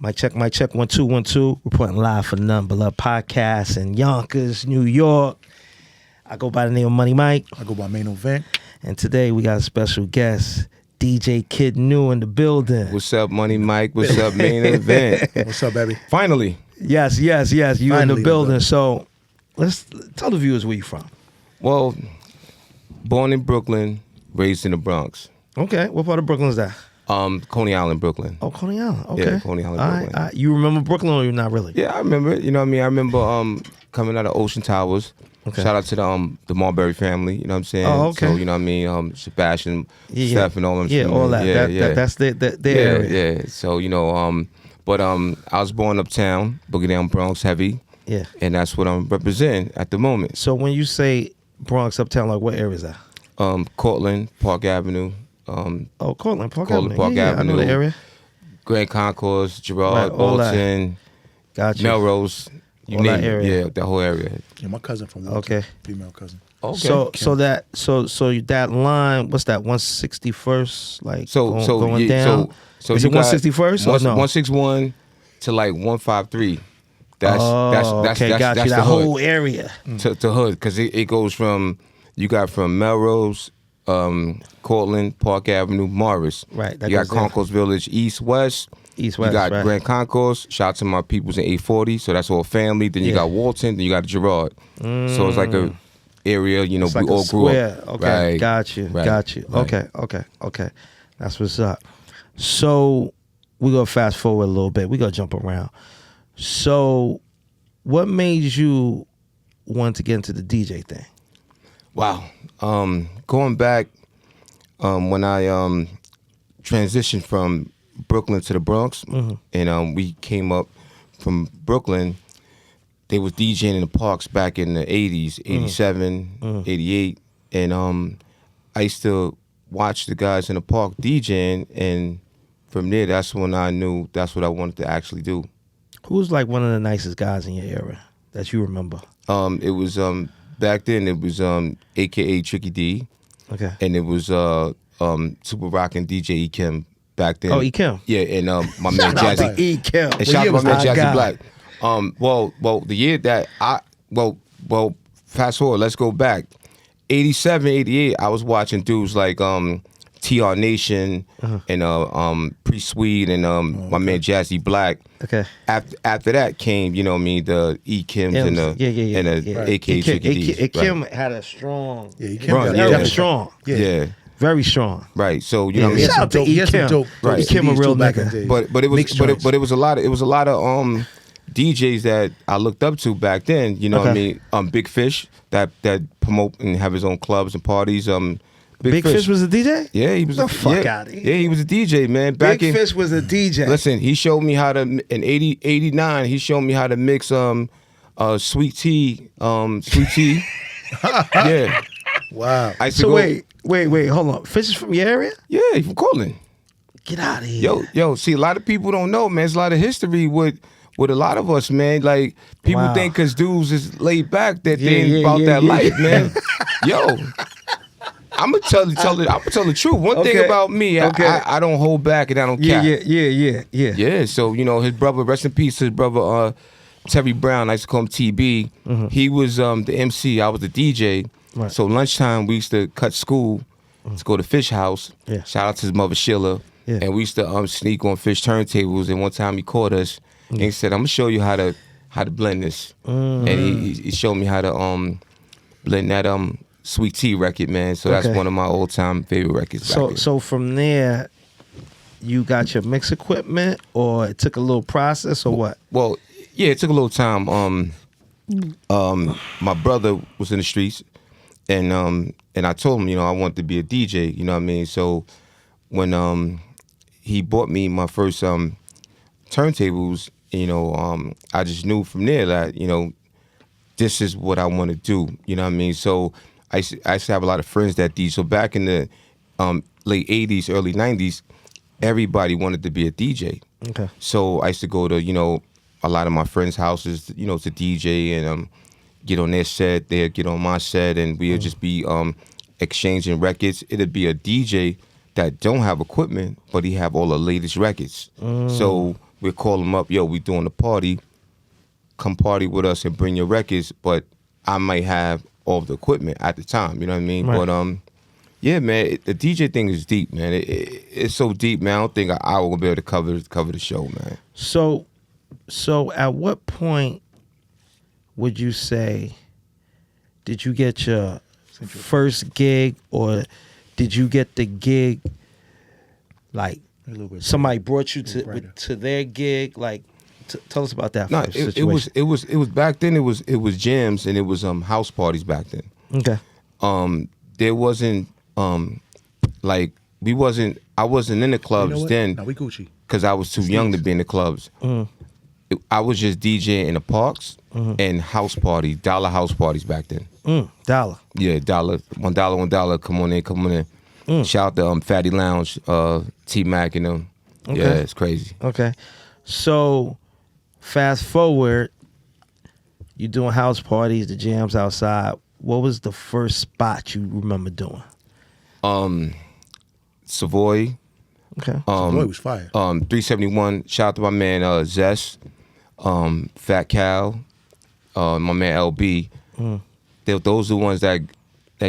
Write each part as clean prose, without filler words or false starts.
Mic check, 1 2 1 2. Reporting live for the Nothing But Love podcast in Yonkers, New York. I go by the name of Money Mike. I go by Mainovent. And today we got a special guest, DJ KidNu in the building. What's up, Money Mike? What's up, Mainovent? What's up, baby? Finally. Yes. You Finally, in the building. So let's tell the viewers where you from. Well, born in Brooklyn, raised in the Bronx. Okay. What part of Brooklyn is that? Coney Island, Brooklyn. Oh, Coney Island. Okay. Yeah, Coney Island, Brooklyn. All right. You remember Brooklyn or you not really? Yeah, I remember it. You know what I mean? I remember coming out of Ocean Towers. Okay. Shout out to the Marbury family, you know what I'm saying? Oh, okay. So, you know what I mean? Sebastian, Steph, and all them. Yeah, all that. That's their area. Yeah. So, you know, I was born uptown, Boogie Down Bronx heavy. Yeah. And that's what I'm representing at the moment. So when you say Bronx, uptown, like what area is that? Cortland, Park Avenue. Cortland, Park Cortland, Avenue. Park Yeah, Avenue. I know the area. Grand Concourse, Girard, Right, all that. Bolton, Gotcha. Melrose, you All name that it. area. Yeah, the whole area. Yeah, my cousin from Walton. Okay. Female cousin. Okay. So that line, what's that? 161st, like going down. So is you it 161st or no? 161 to like 153. That's okay, got you. the That hood. whole area. To hood, because it goes from Melrose, Cortland, Park Avenue, Morris. Right. That You got goes there. Concourse Village, East, West. East, You West, got right. Grand Concourse. Shout out to my peoples in 840. So that's all family. Then you Yeah. got Walton. Then you got Girard. So it's like a area. You know, It's we like all a grew square. up. Okay, Right. got you. Right. Okay. That's what's up. So we're going to fast forward a little bit. We're going to jump around. So what made you want to get into the DJ thing? Wow. Going back when I transitioned from Brooklyn to the Bronx, and we came up from Brooklyn, they was DJing in the parks back in the 80s, 87, 88, and I used to watch the guys in the park DJing, and from there, that's when I knew that's what I wanted to actually do. Who's like one of the nicest guys in your era that you remember? It was back then. It was AKA Tricky D. Okay. And it was Super Rockin' DJ E Kim back then. Oh, E Kim. Yeah, and my man Jazzy. E Kim. And shout out to my man Jazzy guy. Black. Well, the year that fast forward, let's go back. 87, 88, I was watching dudes like TR Nation and Pre-Sweet and my man Jazzy Black. Okay. After that came, you know what I mean, the E Kims and the and the AKA Tricky D's. E Kim had a strong. Yeah, he came Run, out. yeah. That was strong. Yeah. Very strong. Right. So you know what I mean. Shout out to E Kim. Right. E Kim a real nigga. But it was a lot of DJs that I looked up to back then. You know what I mean? Big Fish that promote and have his own clubs and parties. Big Fish was a DJ? Yeah, he was. The fuck out of here. Yeah, he was a DJ, man. Big Fish was a DJ. Listen, he showed me how to in 89. He showed me how to mix sweet tea. Yeah. Wow. I used to So go, wait, hold on. Fish is from your area? Yeah, he from Cortland. Get out of here. Yo, see, a lot of people don't know, man. There's a lot of history with a lot of us, man. Like, people Wow. think because dudes is laid back that Yeah, they ain't yeah, about yeah, that yeah. life, man. Yo, I'm gonna tell the truth. One thing Okay. about me, Okay. I don't hold back and I don't cap. Yeah. Yeah, so, you know, his brother, rest in peace, his brother, Terry Brown, I used to call him TB. He was the MC, I was the DJ. Right. So lunchtime, we used to cut school to go to Fish House. Yeah. Shout out to his mother, Sheila. Yeah. And we used to sneak on Fish turntables. And one time he caught us and he said, I'm going to show you how to blend this. And he showed me how to blend that Sweet Tea record, man. So that's Okay. one of my all-time favorite records. back then. So from there, you got your mix equipment, or it took a little process, or what? Well, yeah, it took a little time. My brother was in the streets, and I told him, you know, I wanted to be a DJ. You know what I mean? So when he bought me my first turntables, you know, I just knew from there that, you know, this is what I want to do. You know what I mean? So I used to have a lot of friends that DJ. So back in the late 80s, early 90s, everybody wanted to be a DJ. Okay. So I used to go to, you know, a lot of my friends' houses, you know, to DJ and get on their set, they'd get on my set, and we'd just be exchanging records. It'd be a DJ that don't have equipment, but he have all the latest records. So we'll call them up, yo, we doing a party. Come party with us and bring your records, but I might have all the equipment at the time, you know what I mean? Right. But yeah, man, the DJ thing is deep, man. It's so deep, man. I don't think I will be able to cover the show, man. So at what point would you say did you get your first gig, or did you get the gig like somebody brought you to their gig? Like, tell us about that first situation. It was back then. It was jams and it was house parties back then. Okay. There wasn't like I wasn't in the clubs then. Now we Gucci. Because I was too young to be in the clubs. I was just DJing in the parks and house parties, dollar house parties back then. Dollar. Yeah, $1, $1. Come on in. Shout out to Fatty Lounge, T-Mac and them. Okay. Yeah, it's crazy. Okay. So fast forward, you doing house parties, the jams outside. What was the first spot you remember doing? Savoy. Okay. Savoy was fire. 371. Shout out to my man Zest, Fat Cal, my man LB. Those are the ones that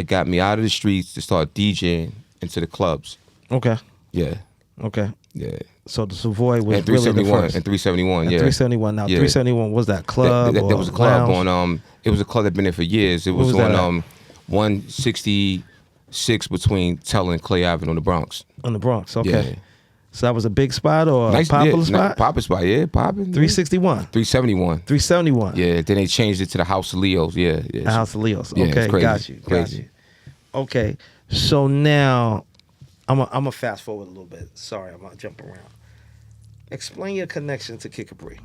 got me out of the streets to start DJing into the clubs. Okay. Yeah. Okay. Yeah. So the Savoy was And really the 371. first. And 371. And Yeah. 371. Now, Yeah. 371 was that club? There was a club lounge? on. It was a club that been there for years. It was, was that on at? 166 between Tell and Clay Avenue in the Bronx. In the Bronx. Okay. Yeah. So that was a big spot or Nice, a popular yeah, spot? Popular spot, yeah, popping. 361. 371. 371. Yeah, then they changed it to the House of Leos. Yeah, yeah. The House of Leos. Yeah, Okay, it's crazy. got you. Got Crazy. you. Okay. So now I'm a fast forward a little bit. Sorry, I'm gonna jump around. Explain your connection to Kid Capri.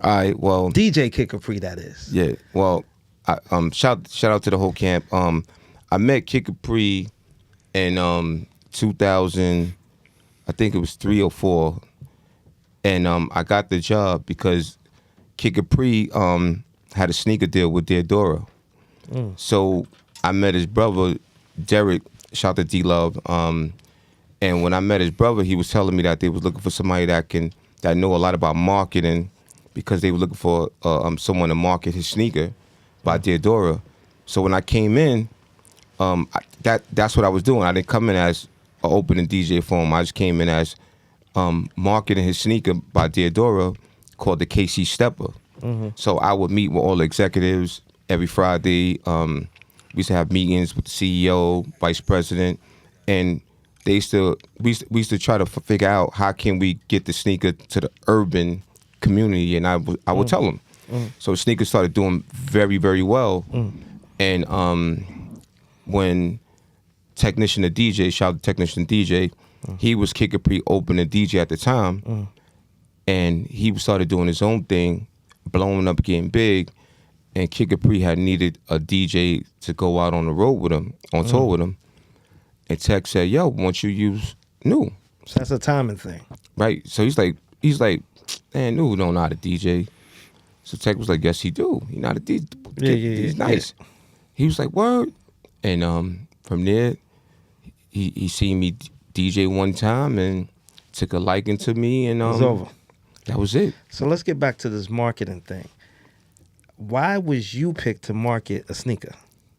All right, well, DJ Kid Capri, that is. yeah, well, shout out to the whole camp. I met Kid Capri in 2000, I think it was 3 or 4, and I got the job because Kid Capri had a sneaker deal with Deodora. So I met his brother Derek. Shout out to D-Love. And when I met his brother, he was telling me that they was looking for somebody that know a lot about marketing, because they were looking for someone to market his sneaker by Deodora. So when I came in, that's what I was doing. I didn't come in as an opening DJ for him. I just came in as marketing his sneaker by Deodora called the KC Stepper. So I would meet with all the executives every Friday. We used to have meetings with the CEO, vice president, and we used to try to figure out how can we get the sneaker to the urban community, and I would tell them. So sneakers started doing very, very well, and when Technician the DJ, shout out to Technician DJ, he was Kid Capri opening DJ at the time, and he started doing his own thing, blowing up, getting big, and Kid Capri had needed a DJ to go out on the road with him, on tour with him, and Tech said, yo, won't you use Nu? So that's a timing thing. Right, so he's like, man, Nu don't know how to DJ. So Tech was like, yes, he do. He know how to DJ. He's nice. Yeah. He was like, word. And from there, he seen me DJ one time and took a liking to me, and It was over. that was it. So let's get back to this marketing thing. Why was you picked to market a sneaker?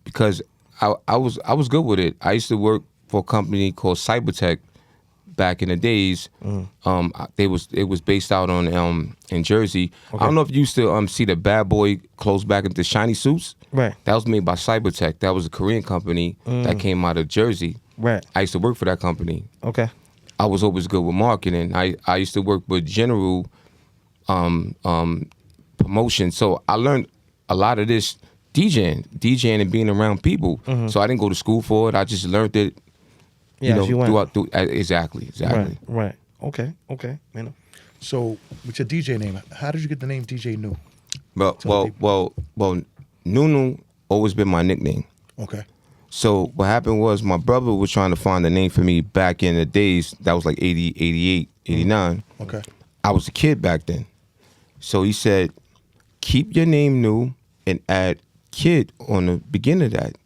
Because I was good with it. I used to work for a company called Cybertech back in the days. It was based out on in Jersey. Okay. I don't know if you used to see the Bad Boy clothes back into shiny suits. Right. That was made by Cybertech. That was a Korean company that came out of Jersey. Right. I used to work for that company. Okay. I was always good with marketing. I used to work with General promotion. So I learned a lot of this DJing and being around people. So I didn't go to school for it. I just learned it. Yeah, you know, you went. Exactly. Right. Okay. Man. So with your DJ name, how did you get the name DJ Nu? Well, Nunu always been my nickname. Okay. So what happened was my brother was trying to find a name for me back in the days. That was like 80, 88, 89. Okay. I was a kid back then. So he said, keep your name Nu and add Kid on the beginning of that.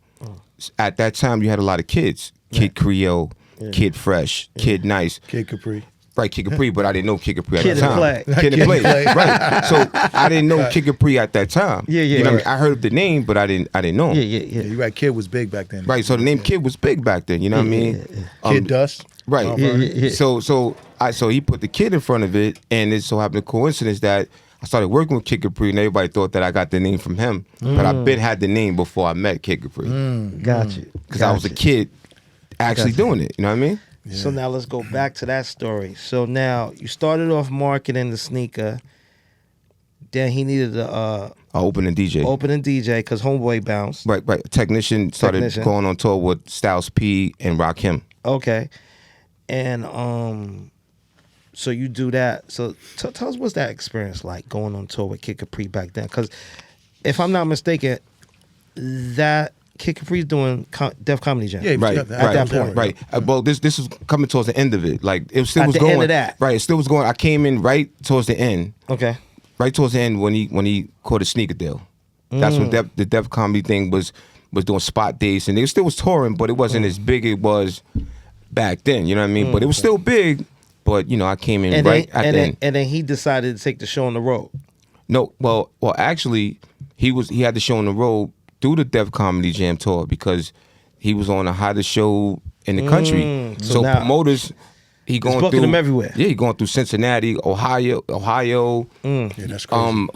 At that time, you had a lot of kids. Kid Creole, Kid Fresh, Kid Nice. Kid Capri. Right, Kid Capri, but I didn't know Kid Capri at Kid that and time. Play. Kid and Play. Right. So I didn't know Kid Capri at that time. Yeah, You know what I mean? I heard the name, but I didn't know him. Yeah. You're right. Kid was big back then. Right. So the name Kid was big back then. You know what I mean? Kid Dust. Right. Yeah. So he put the kid in front of it, and it so happened a coincidence that I started working with Kid Capri, and everybody thought that I got the name from him, but I been had the name before I met Kid Capri. Got you. Because I was a kid actually doing it. You know what I mean? Yeah. So now let's go back to that story. So now you started off marketing the sneaker. Then he needed a opening DJ. Because Homeboy bounced. Right. Technician started going on tour with Styles P and Rakim. Okay. And so you do that. So tell us, what's that experience like going on tour with Kid Capri back then? Because if I'm not mistaken, that Kid Capri's doing Def Comedy Jam. Yeah, right. At that point. Right. Well, this was coming towards the end of it. Like it still was going. End of that. Right. It still was going. I came in right towards the end. Okay. Right towards the end when he caught a sneaker deal. That's when the Def Comedy thing was doing spot dates, and they still was touring, but it wasn't as big as it was back then. You know what I mean? But it was still big. But you know, I came in at the end. And then he decided to take the show on the road. No, well, actually, he had the show on the road through the Def Comedy Jam tour because he was on the hottest show in the country. So promoters, he going booking through them everywhere. Yeah, he going through Cincinnati, Ohio. Yeah, that's crazy.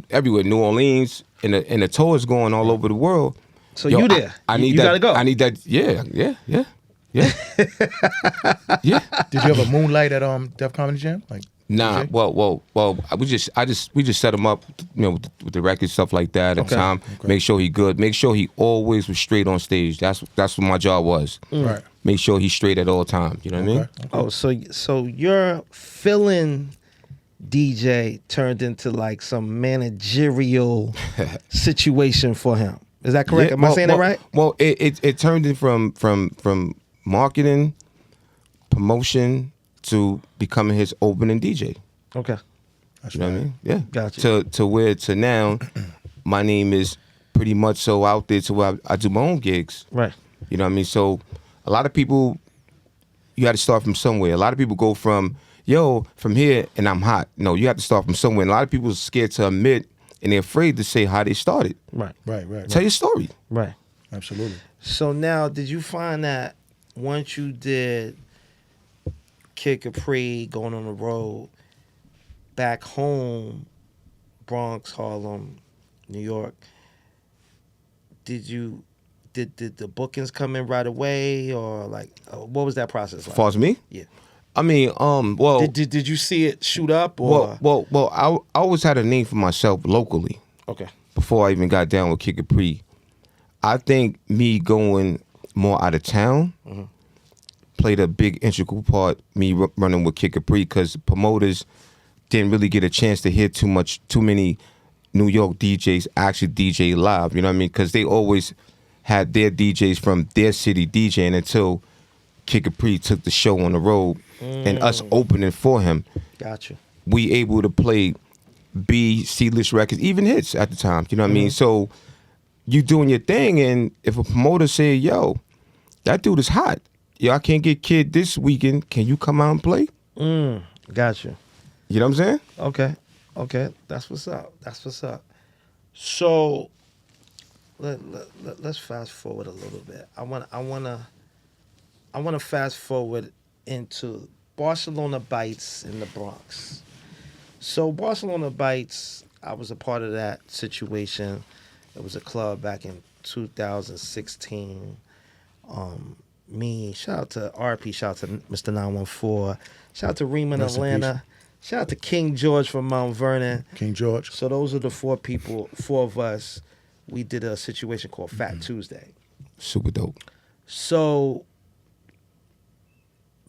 Everywhere, New Orleans, and the tour is going all over the world. So you there? I need you that. Gotta go. I need that. Yeah. Yeah. Did you ever moonlight at Def Comedy Jam? Like Nah, DJ? well, we just set him up, you know, with the record stuff like that at the time. Okay. Make sure he good. Make sure he always was straight on stage. That's what my job was. Right. Make sure he's straight at all times. You know what I mean? Okay. Oh, so your fill-in DJ turned into like some managerial situation for him. Is that correct? Yeah, Am I saying that right? Well, it turned in from marketing, promotion to becoming his opening DJ. Okay. That's You know what I mean? Yeah. Gotcha. To now, my name is pretty much so out there to where I do my own gigs. Right. You know what I mean? So a lot of people, you got to start from somewhere. A lot of people go from here and I'm hot. No, you have to start from somewhere. And a lot of people are scared to admit and they're afraid to say how they started. Right. Tell your story. Right. Absolutely. So now, did you find that once you did Kid Capri going on the road, back home, Bronx, Harlem, New York, did the bookings come in right away, or like what was that process like? As far as me? Yeah. I mean, well, did you see it shoot up, or well, I always had a name for myself locally. Okay. Before I even got down with Kid Capri, I think me going more out of town played a big integral part. Me running with Kid Capri because promoters didn't really get a chance to hear too many New York DJs actually DJ live. You know what I mean? Because they always had their DJs from their city DJing until Kid Capri took the show on the road and us opening for him. Gotcha. We able to play B, C-list records, even hits at the time. You know what I mean? So you doing your thing, and if a promoter say, yo, that dude is hot. Yo, I can't get Kid this weekend. Can you come out and play? Gotcha. You know what I'm saying? Okay. That's what's up. So let's fast forward a little bit. I want to fast forward into Barcelona Bites in the Bronx. So Barcelona Bites, I was a part of that situation. It was a club back in 2016. Shout out to RP, shout out to Mr. 914, shout out to Rima in Rest in Atlanta, shout out to King George from Mount Vernon. King George. So those are the four of us. We did a situation called Fat Tuesday. Super dope. So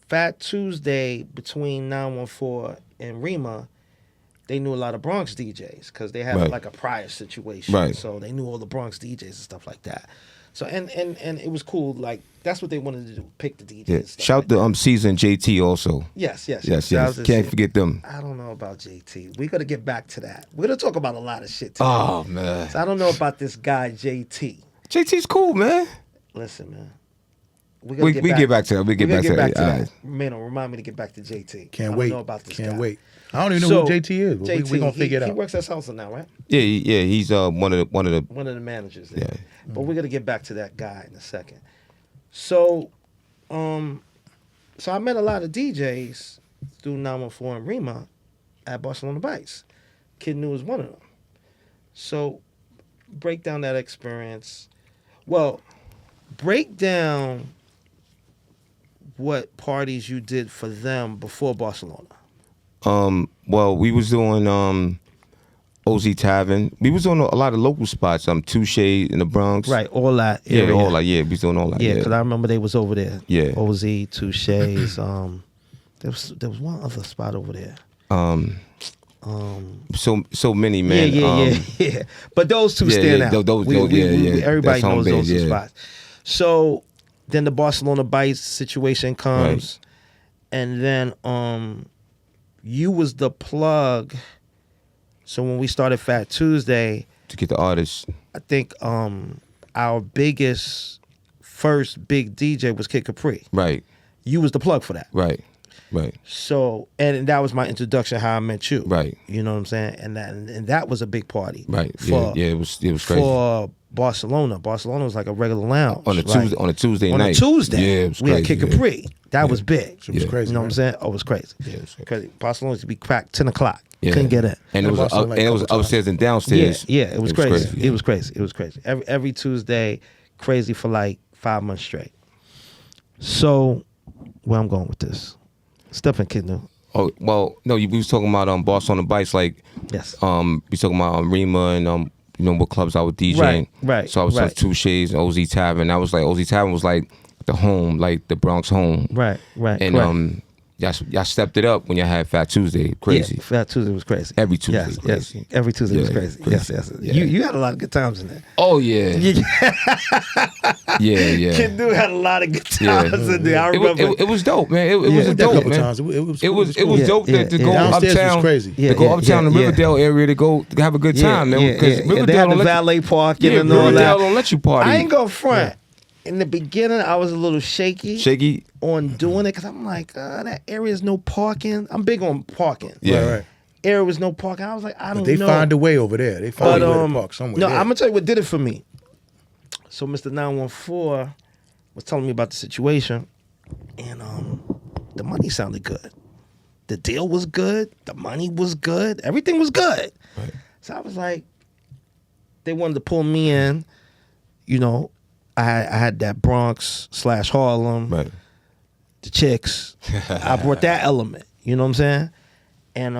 Fat Tuesday, between 914 and Rima, they knew a lot of Bronx DJs because they had like a prior situation. Right. So they knew all the Bronx DJs and stuff like that. So and it was cool. Like that's what they wanted to do, pick the DJs. Yeah. Stuff Shout like to Caesar JT also. Yes. Can't forget them. I don't know about JT. We're gonna get back to that. We're gonna talk about a lot of shit today. Oh man. So I don't know about this guy JT. JT's cool, man. Listen, man. We get back to that. We get back to that. that. Man, remind me to get back to JT. Can't I wait. don't know about this Can't guy. wait. I don't even know who JT is. But JT, we're gonna figure it out. He works at Salsa now, right? Yeah. He's one of the. One of the managers there. Yeah. But we're gonna get back to that guy in a second. So, so I met a lot of DJs through 914 and Rima at Barcelona Bites. KidNu was one of them. So, break down that experience. Well, break down what parties you did for them before Barcelona. Well, we was doing OZ Tavern. We was doing a lot of local spots. Touche in the Bronx. Right, all that Yeah, area. all that. Yeah, we was doing all that. Yeah, because I remember they was over there. Yeah. OZ, Touche's. There was one other spot over there. So many, man. Yeah. But those two stand out. Everybody That's knows those two yeah. spots. So then the Barcelona Bites situation comes, and then you was the plug. So when we started Fat Tuesday, to get the artists. I think our first big DJ was Kid Capri. Right. You was the plug for that. Right. So, and that was my introduction, how I met you. Right. You know what I'm saying? And that was a big party. Right. For, It was crazy. For Barcelona. Barcelona was like a regular lounge. On a Tuesday night. On a Tuesday. Yeah, it was we crazy. had Kid Capri. That was big. It was crazy. You know what I'm saying? Oh, it was crazy. Yeah, it was crazy. Crazy. Barcelona used to be cracked 10 o'clock. Yeah. Couldn't get in. And it was upstairs and downstairs. Yeah, it was crazy. Yeah. It was crazy. It was crazy. Every Tuesday, crazy for like 5 months straight. So, where I'm going with this? Step in, KidNu. Oh well, no. We was talking about Barcelona Bites, like Yes. we talking about Rima and what clubs I was DJing. Right. So I was like Touche's and OZ Tavern. I was like OZ Tavern was like the home, like the Bronx home. Right. And correct. y'all stepped it up when y'all had Fat Tuesday. Crazy. Yeah, Fat Tuesday was crazy. Every Tuesday Yes, was crazy. yes. Every Tuesday was Yeah, crazy. crazy. Yes. Yeah. You had a lot of good times in there. Oh yeah. Yeah. KidNu had a lot of good times in there. I remember. It was dope, man. It was Went there a dope, couple man. times. It was It was dope to go Downstairs uptown. was crazy. To go uptown to Riverdale area to go to have a good time, man. Because They Riverdale had the don't let valet parking you, and all Riverdale that. don't let you party. I ain't gonna front. In the beginning, I was a little shaky on doing it because I'm like, that area is no parking. I'm big on parking. Yeah. Right. Area was no parking. I was like, I don't But they know. find a way over there. They find a way to park somewhere. No, there. I'm gonna tell you what did it for me. So Mr. 914 was telling me about the situation, and the money sounded good. The deal was good. The money was good. Everything was good. Right. So I was like, they wanted to pull me in. You know, I had that Bronx / Harlem, Right. the chicks. I brought that element. You know what I'm saying? And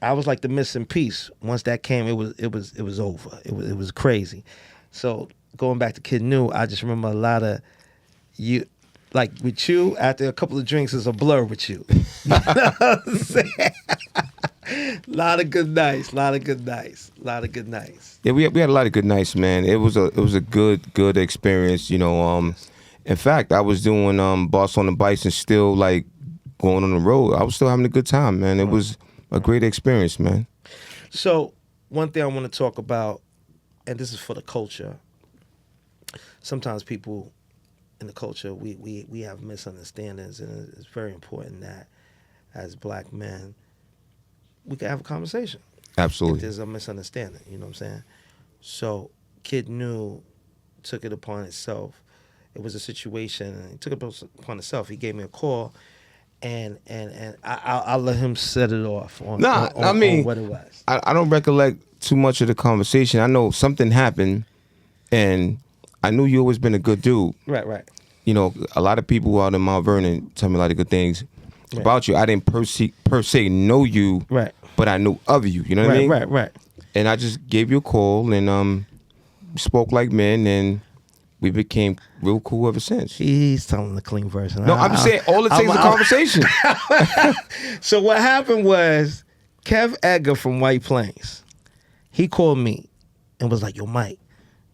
I was like the missing piece. Once that came, it was over. It was crazy. So going back to KidNu, I just remember a lot of you, like with you. After a couple of drinks, it's a blur with you. You know what I'm saying? lot of good nights. Yeah, we had a lot of good nights, man. It was a good experience, you know. In fact, I was doing Barcelona Bites and still like going on the road. I was still having a good time, man. It was a great experience, man. So one thing I want to talk about, and this is for the culture. Sometimes people in the culture, we have misunderstandings, and it's very important that as black men, we can have a conversation. Absolutely. If there's a misunderstanding, you know what I'm saying? So KidNu took it upon itself. It was a situation, and he took it upon itself. He gave me a call, and I'll let him set it off on what it was. I don't recollect too much of the conversation. I know something happened, and I knew you always been a good dude. Right. You know, a lot of people out in Mount Vernon tell me a lot of good things about you. I didn't per se know you, Right. but I knew of you. You know what I mean? Right. And I just gave you a call, and spoke like men, and we became real cool ever since. He's telling the clean version. No, I'm saying all it takes is a conversation. So what happened was Kev Edgar from White Plains, he called me and was like, yo, Mike,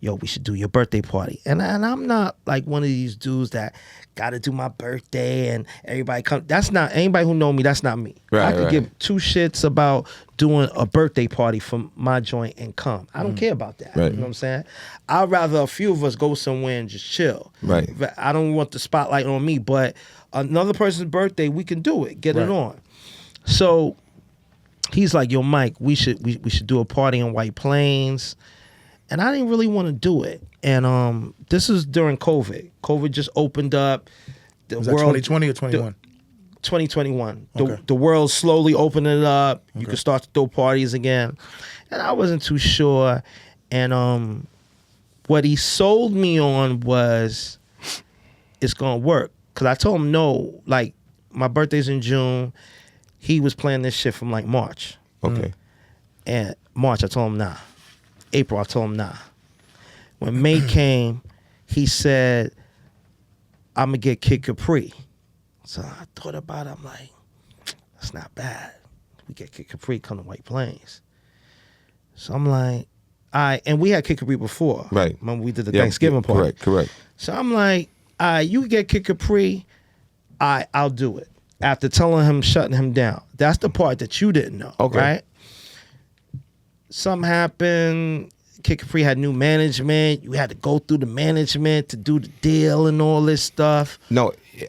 yo, we should do your birthday party. And I'm not like one of these dudes that got to do my birthday and everybody come. That's not, anybody who know me, that's not me. Right, I could right. give two shits about doing a birthday party for my joint and come. I don't care about that. Right. You know what I'm saying? I'd rather a few of us go somewhere and just chill. Right. I don't want the spotlight on me, but another person's birthday, we can do it. Get it on. So he's like, yo, Mike, we should do a party in White Plains. And I didn't really want to do it. And this is during COVID. COVID just opened up. Was that 2020 or 21? 2021. Okay. The world slowly opening up. You could start to throw parties again. And I wasn't too sure. And what he sold me on was it's going to work. Because I told him no. Like, my birthday's in June. He was planning this shit from like March. Okay. And March, I told him nah. April, I told him nah. When May came, he said, I'm going to get Kid Capri. So I thought about it. I'm like, that's not bad. We get Kid Capri, come to White Plains. So I'm like, all right. And we had Kid Capri before. Right. Remember we did the Thanksgiving party. Correct. So I'm like, all right, you get Kid Capri, I'll do it. After telling him, shutting him down. That's the part that you didn't know, right? Something happened. Kid Capri had new management. You had to go through the management to do the deal and all this stuff. No, he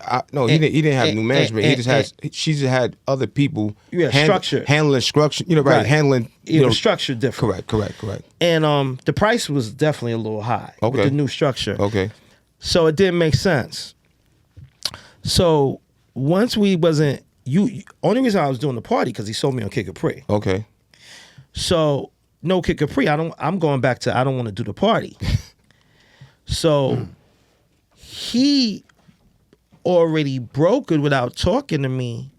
didn't have new management. She just had other people. Structure. Handling structure. Handling. Structure different. Correct. And the price was definitely a little high with the new structure. Okay. So it didn't make sense. So once we wasn't only reason I was doing the party because he sold me on Kid Capri. Okay. So no Kid Capri. I'm going back to I don't want to do the party. So he already brokered without talking to me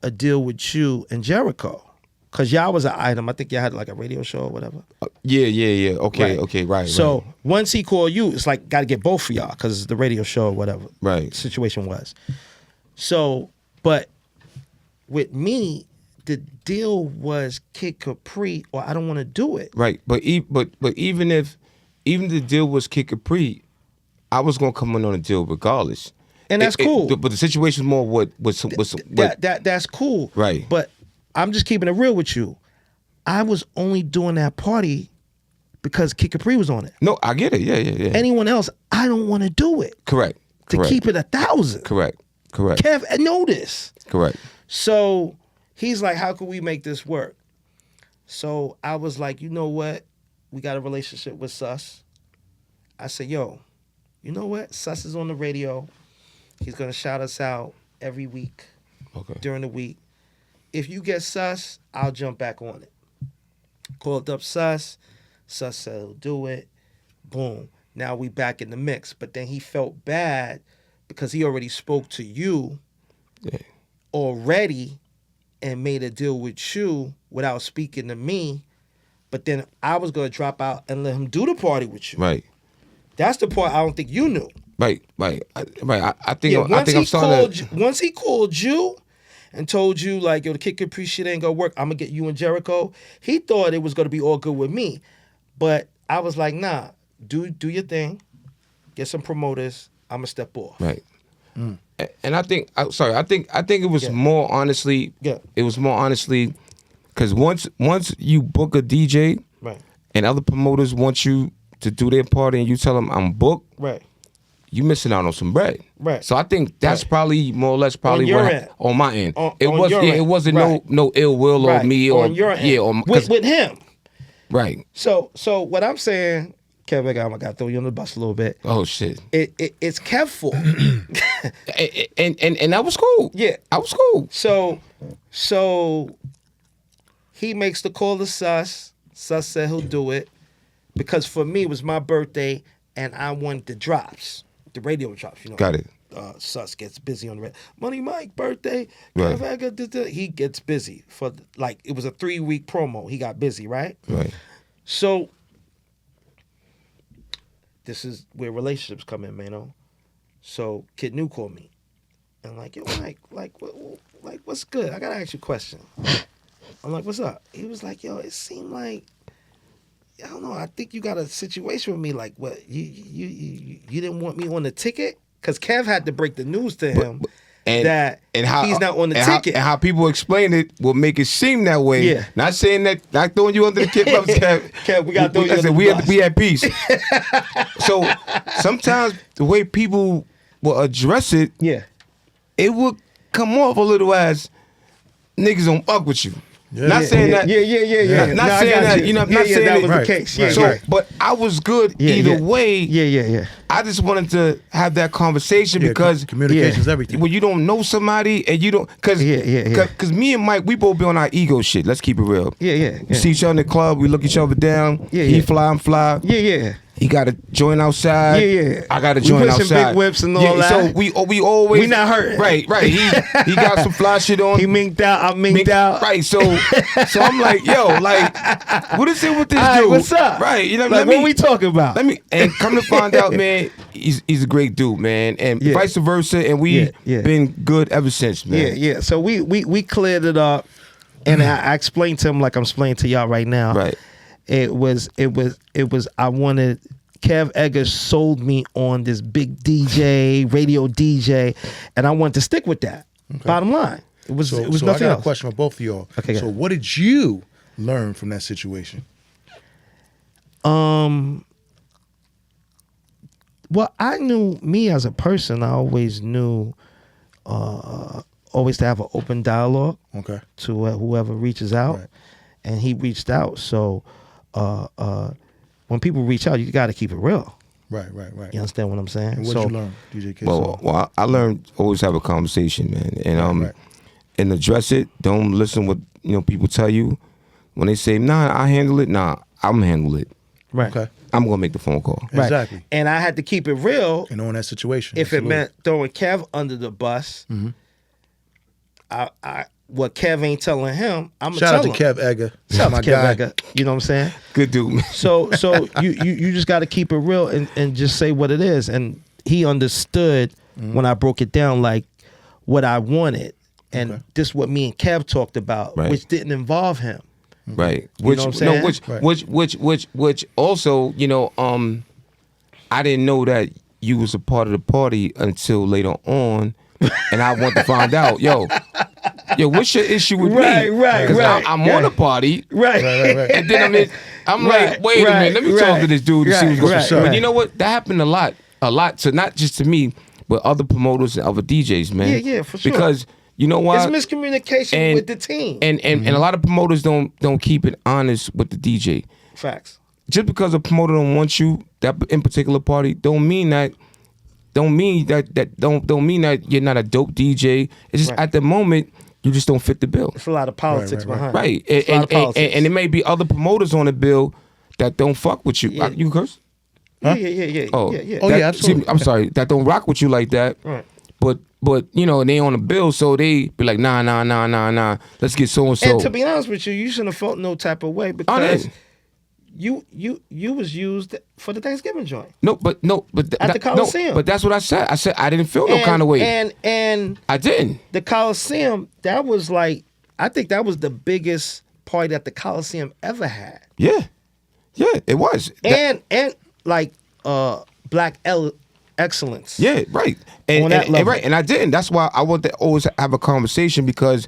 a deal with you and Jericho. Cause y'all was an item. I think y'all had like a radio show or whatever. Yeah. Okay, right. So once he called you, it's like got to get both of y'all because it's the radio show or whatever. Right. Situation was. So, but with me, the deal was Kid Capri, or I don't want to do it. Right, but even the deal was Kid Capri, I was gonna come in on a deal regardless, and that's cool. But the situation more what that's cool. Right. But I'm just keeping it real with you. I was only doing that party because Kid Capri was on it. No, I get it. Yeah. Anyone else, I don't want to do it. Correct. To keep it 1,000. Correct. Kev, know this. Correct. So he's like, how can we make this work? So I was like, you know what? We got a relationship with Sus. I said, yo, you know what? Sus is on the radio. He's going to shout us out every week during the week. If you get Sus, I'll jump back on it. Called up Sus. Sus said he'll do it. Boom. Now we back in the mix. But then he felt bad because he already spoke to you already and made a deal with you without speaking to me. But then I was going to drop out and let him do the party with you. Right. That's the part I don't think you knew. Right. I think I'm starting to... Once he called you and told you, like, yo, the Kid Capri shit ain't going to work, I'm going to get you and Jericho, he thought it was going to be all good with me. But I was like, nah, do your thing, get some promoters, I'm going to step off. Right. And I think it was more honestly. Yeah. It was more honestly because once you book a DJ, right, and other promoters want you to do their party, and you tell them I'm booked, right, you missing out on some bread. Right. So I think that's probably more or less probably on my end. It wasn't right. no ill will right. on me or on your end. With him. Right. So what I'm saying, Kev, I got to throw you on the bus a little bit. Oh shit. It's Kev fault. and that was cool. Yeah. I was cool. So he makes the call to Sus. Sus said he'll do it. Because for me, it was my birthday and I wanted the drops. The radio drops, you know. Got it. Sus gets busy on the radio. Money Mike, birthday. Right. He gets busy. For like, it was a 3-week promo. He got busy, right? Right. So this is where relationships come in, man. So KidNu called me. And like, yo, Mike, what's good? I gotta ask you a question. I'm like, what's up? He was like, yo, it seemed like I don't know. I think you got a situation with me. Like, what? You didn't want me on the ticket? Because Kev had to break the news to him that he's not on the ticket. And how people explain it will make it seem that way. Yeah. Not saying that, not throwing you under the kid gloves, Kev. Kev, we got to throw you under the bus. We at peace. So sometimes the way people will address it, it will come off a little as niggas don't fuck with you. Not saying that. Not saying that. You know, not saying that was it. the case. But I was good either way. Yeah. I just wanted to have that conversation because communication is everything. When you don't know somebody and you don't, because me and Mike, we both be on our ego shit. Let's keep it real. Yeah. We see each other in the club. We look each other down. He fly, I'm fly. Yeah. He got to join outside. Yeah. I got to join outside. We pushing big whips and all that. So we always. We not hurting. Right. He got some fly shit on. He minked out. I minked out. Right. So I'm like, yo, like, what is it with this dude? What's up? Right. You know like, what we talking about? And come to find out, man, he's a great dude, man, and vice versa, and we been good ever since, man. Yeah. So we cleared it up, and I explained to him like I'm explaining to y'all right now. Right. It was. I wanted. Kev Eggers sold me on this big DJ, radio DJ, and I wanted to stick with that. Okay. Bottom line, it was nothing else. I got a question for both of y'all. Okay. So what did you learn from that situation? Well, I knew me as a person. I always knew, always to have an open dialogue. Okay. To whoever reaches out, and he reached out. So, when people reach out, you got to keep it real. Right. You understand what I'm saying? And what did you learn, DJ K? Well, I learned always have a conversation, man, and and address it. Don't listen what people tell you. When they say, "Nah, I handle it," nah, I'm handle it. Right. Okay. I'm gonna make the phone call. Right. Exactly. And I had to keep it real. And on that situation, if it meant throwing Kev under the bus, what Kev ain't telling him, I'm gonna tell him. Shout out to Kev Egger. Shout out to Kev Egger. You know what I'm saying? Good dude, man. So you just got to keep it real and just say what it is. And he understood when I broke it down, like what I wanted, and this what me and Kev talked about, which didn't involve him. Right. Which, you know what I'm saying? Which also, I didn't know that you was a part of the party until later on, and I want to find out, yo, what's your issue with me? Right. Because I'm on the party, right. And then I'm like, wait a minute, let me talk to this dude to see what's going on. But you know what? That happened a lot to not just to me, but other promoters and other DJs, man. Yeah, for sure. Because you know what? It's miscommunication with the team. And a lot of promoters don't keep it honest with the DJ. Facts. Just because a promoter don't want you, that in particular party, don't mean that you're not a dope DJ. It's just at the moment you just don't fit the bill. It's a lot of politics behind it. Right. And there may be other promoters on the bill that don't fuck with you. Yeah. You curse? Huh? Yeah. Yeah, absolutely. See, I'm sorry, that don't rock with you like that. Right. But they on the bill, so they be like, nah. Let's get so and so. And to be honest with you, you shouldn't have felt no type of way because you was used for the Thanksgiving joint. But at the Coliseum. No, but that's what I said. I said I didn't feel no kind of way. And I didn't. The Coliseum, that was like, I think that was the biggest party that the Coliseum ever had. Yeah, it was. And like Black excellence. Yeah, right. And right. And I didn't. That's why I want to always have a conversation because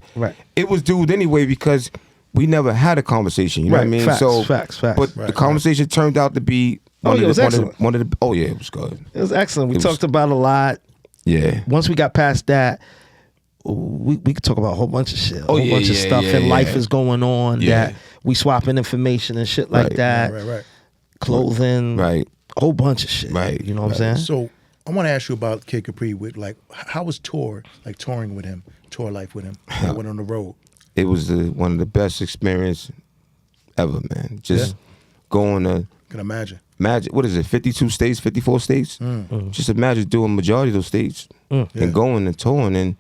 it was due anyway because we never had a conversation. You know what I mean? Facts. But the conversation turned out to be one of the. Oh yeah, it was good. It was excellent. We talked about a lot. Yeah. Once we got past that, we could talk about a whole bunch of shit. A whole bunch of stuff and life is going on that we swapping information and shit like that. Right. Clothing. Right. A whole bunch of shit. Right. You know what I'm saying? So I want to ask you about Kid Capri. With how was touring with him, tour life with him? I went on the road. It was one of the best experience ever, man. Just going to. Can imagine. Imagine, what is it, 52 states, 54 states? Just imagine doing majority of those states and going and touring and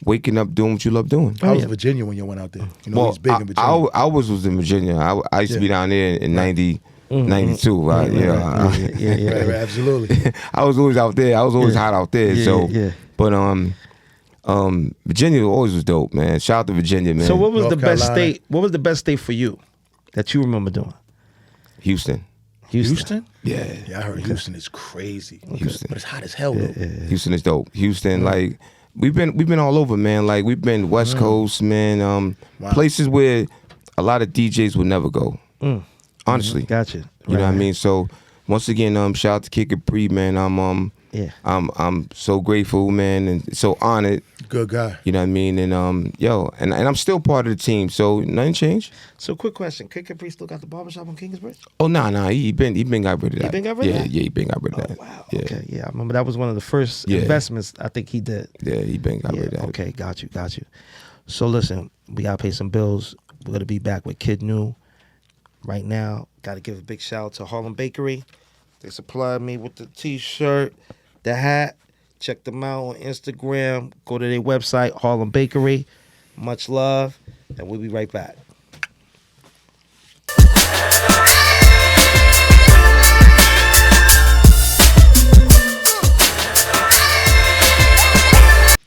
waking up doing what you love doing. How was Virginia when you went out there? You know, he's big in Virginia. I was in Virginia. I used to be down there in 92. Right, absolutely. I was always out there. I was always hot out there. But Virginia always was dope, man. Shout out to Virginia, man. So what was the best state? What was the best state for you that you remember doing? Houston. Houston? Yeah. Yeah, I heard Houston is crazy. Houston. But it's hot as hell, though. Houston is dope. Houston, like we've been all over, man. Like we've been West Coast, man. Places where a lot of DJs would never go. Honestly, Gotcha. You know what I mean? So once again, shout out to Kid Capri, man. I'm so grateful, man, and so honored. Good guy. You know what I mean? And and I'm still part of the team, so nothing changed. So quick question: Kid Capri still got the barbershop on Kingsbridge? Oh nah, he been got rid of that. He been got rid of that? Yeah, he been got rid of that. Wow. Yeah. Okay. Yeah, I remember that was one of the first investments I think he did. Yeah, he been got rid of that. Okay, got you. So listen, we gotta pay some bills. We're gonna be back with KidNu. Right now, gotta give a big shout out to Harlem Bakery. They supplied me with the T-shirt, the hat. Check them out on Instagram. Go to their website, Harlem Bakery. Much love, and we'll be right back.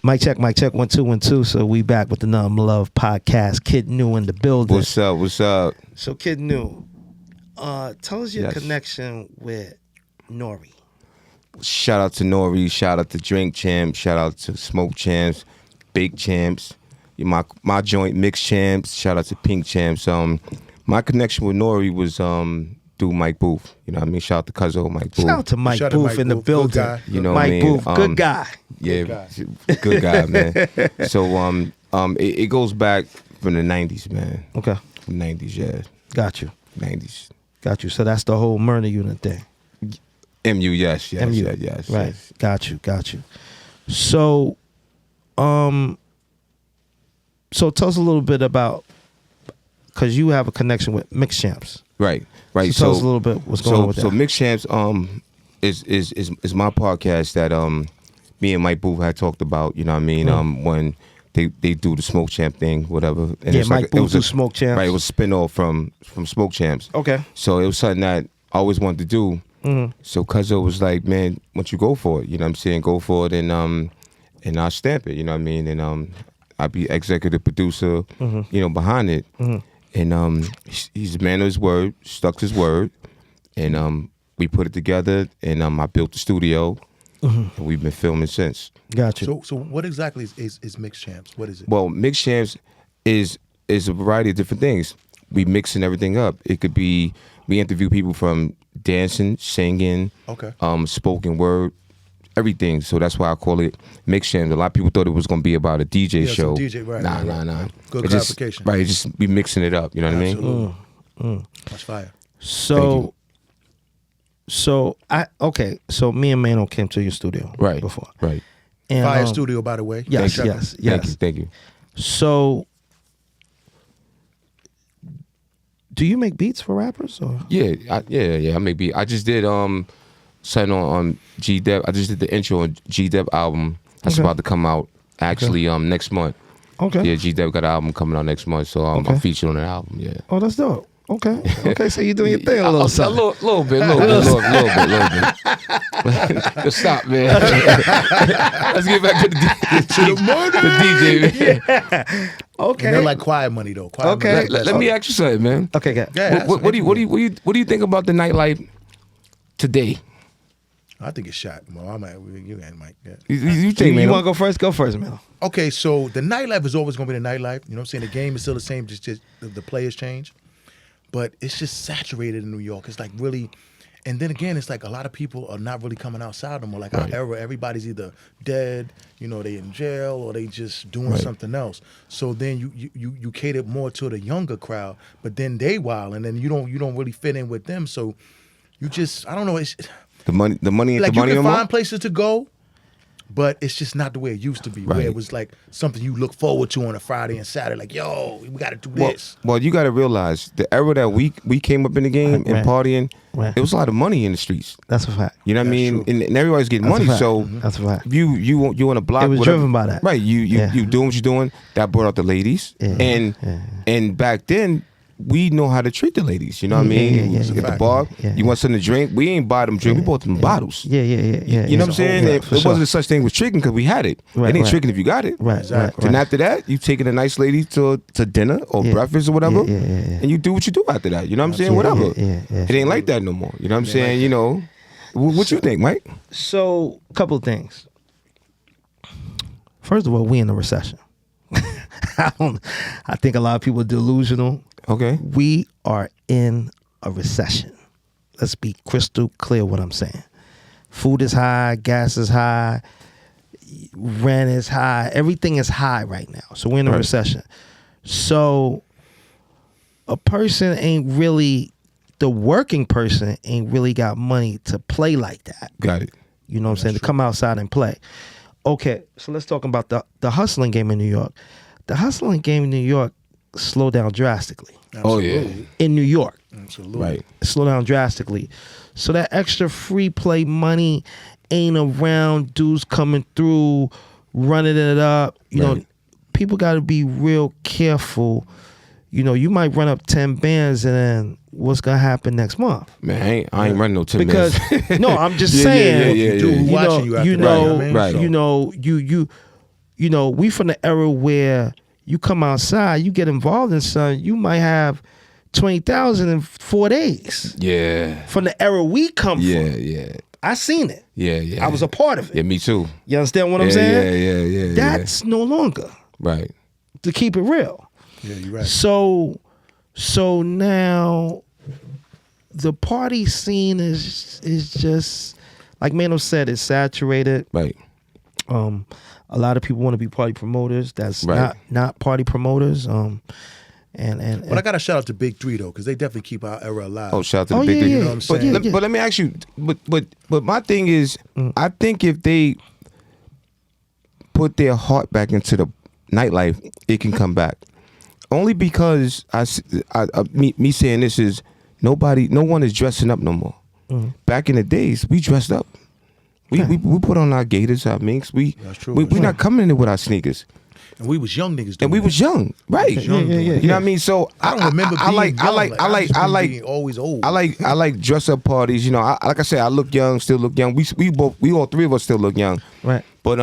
Mic check, 1 2 1 2. So we back with the NuttinButLuv podcast. KidNu in the building. What's up? So KidNu, tell us your Yes. connection with Nori. Shout out to Nori. Shout out to Drink Champs. Shout out to Smoke Champs, Bake Champs, my joint Mix Champs. Shout out to Pink Champs. My connection with Nori was through Mike Booth. You know what I mean? Shout out to Cuzzo, Mike Booth. Shout out to Mike Shout out to Booth Mike in the Booth. Good building. guy. You know Mike what I mean? Booth, good guy. Yeah, good guy, man. So it goes back from the 90s, man. Okay, 90s, yeah. got you. 90s. Got you. So that's the whole Myrna unit thing. MU, yes. MU. Yes. Right. Yes. Got you. So, so tell us a little bit about, because you have a connection with Mix Champs. Right. So tell us a little bit what's going on with that. So Mix Champs is my podcast that me and Mike Booth had talked about, you know what I mean, when they do the Smoke Champ thing, whatever. And Yeah, it's Mike it Booth was do Smoke Champs. Right, it was a spin-off from Smoke Champs. Okay. So it was something that I always wanted to do. So Cuzzo was like, man, why don't you go for it? You know what I'm saying? Go for it and I'll stamp it, you know what I mean? And I'll be executive producer, you know, behind it. And he's a man of his word, stuck to his word. And we put it together and I built the studio and we've been filming since. Got you. So what exactly is Mix Champs? What is it? Well, Mix Champs is a variety of different things. We mixing everything up. It could be, we interview people from dancing, singing, spoken word, everything. So that's why I call it Mix Champs. A lot of people thought it was going to be about a DJ show. DJ, right. Nah. Good clarification. Right, just be mixing it up. You know what I mean? That's fire. So me and Mano came to your studio before. Right. And, Fire studio, by the way. Yes. Thank you. So, do you make beats for rappers or? Yeah. I make beat. I just did something on G Dep. I just did the intro on G Dep album that's about to come out actually next month. Okay. Yeah, G Dep got an album coming out next month, so I'm featured on that album. Yeah. Oh, that's dope. Okay. So you're doing your thing a little something. A little bit. Just stop, man. Let's get back to the DJ, man. Yeah. Okay. And they're like quiet money though. Quiet money. Let me ask you something, man. Okay, good. Yeah, What do you think about the nightlife today? I think it's shot. Well, you ain't Mike. Yeah. You think, You man? want to go first? Go first, Mel. Okay, so the nightlife is always going to be the nightlife. You know what I'm saying? The game is still the same, just the players change. But it's just saturated in New York. It's like really, and then again, it's like a lot of people are not really coming outside no more. Like our era, everybody's either dead, you know, they in jail, or they just doing something else. So then you cater more to the younger crowd, but then they wild, and then you don't really fit in with them. So you just, I don't know, it's The money ain't like the money you no can more? find places to go, but it's just not the way it used to be. Where it was like something you look forward to on a Friday and Saturday. Like, yo, we got to do this. Well, you got to realize the era that we came up in the game and partying, Right. it was a lot of money in the streets. That's a fact. You know what I mean? true. And everybody's getting That's a money. fact. So That's a fact. you on a block. It was whatever. driven by that. Right. You Yeah. doing what you're doing. That brought out the ladies. Yeah. And back then, we know how to treat the ladies. You know what I mean? At the bar, you want something to drink. We ain't buy them drink. We bought them bottles. Yeah. You know what I'm saying? It wasn't such thing as tricking because we had it. It ain't tricking if you got it. Right. And after that, you taking a nice lady to dinner or breakfast or whatever, and you do what you do after that. You know what I'm saying? Whatever. It ain't like that no more. You know what I'm saying? You know, what you think, Mike? So, a couple of things. First of all, we in a recession. I think a lot of people are delusional. Okay. We are in a recession. Let's be crystal clear what I'm saying. Food is high, gas is high, rent is high, everything is high right now. So we're in a recession. So a person ain't really, the working person ain't really got money to play like that. Got it. You know what I'm saying? To come outside and play. Okay, so let's talk about the hustling game in New York. The hustling game in New York slowed down drastically. Absolutely. Oh, yeah. In New York. Absolutely. Right. Slow down drastically. So that extra free play money ain't around, dudes coming through, running it up. You know, people got to be real careful. You know, you might run up 10 bands and then what's going to happen next month? Man, I ain't running no 10 because, bands. no, I'm just saying. You know, we from the era where you come outside, you get involved in something, you might have 20,000 in 4 days. Yeah. From the era we come from. Yeah. I seen it. Yeah. I was a part of it. Yeah, me too. You understand what I'm saying? Yeah. That's no longer. Right. To keep it real. Yeah, you're right. So now the party scene is just like Mano said, it's saturated. Right. A lot of people want to be party promoters. That's not party promoters. But I got to shout out to Big Three though, because they definitely keep our era alive. Oh, shout out to the Big Three. You know what I'm saying? But let me ask you. But my thing is, I think if they put their heart back into the nightlife, it can come back. Only because me saying this is no one is dressing up no more. Back in the days, we dressed up. We put on our gaiters, our minks. That's true. We not coming in with our sneakers. And we was young niggas. And we was young, right? Yeah. You know what I mean? So I don't remember being young, always old. I like dress up parties. You know, like I said, I look young, still look young. We all three of us still look young. Right. But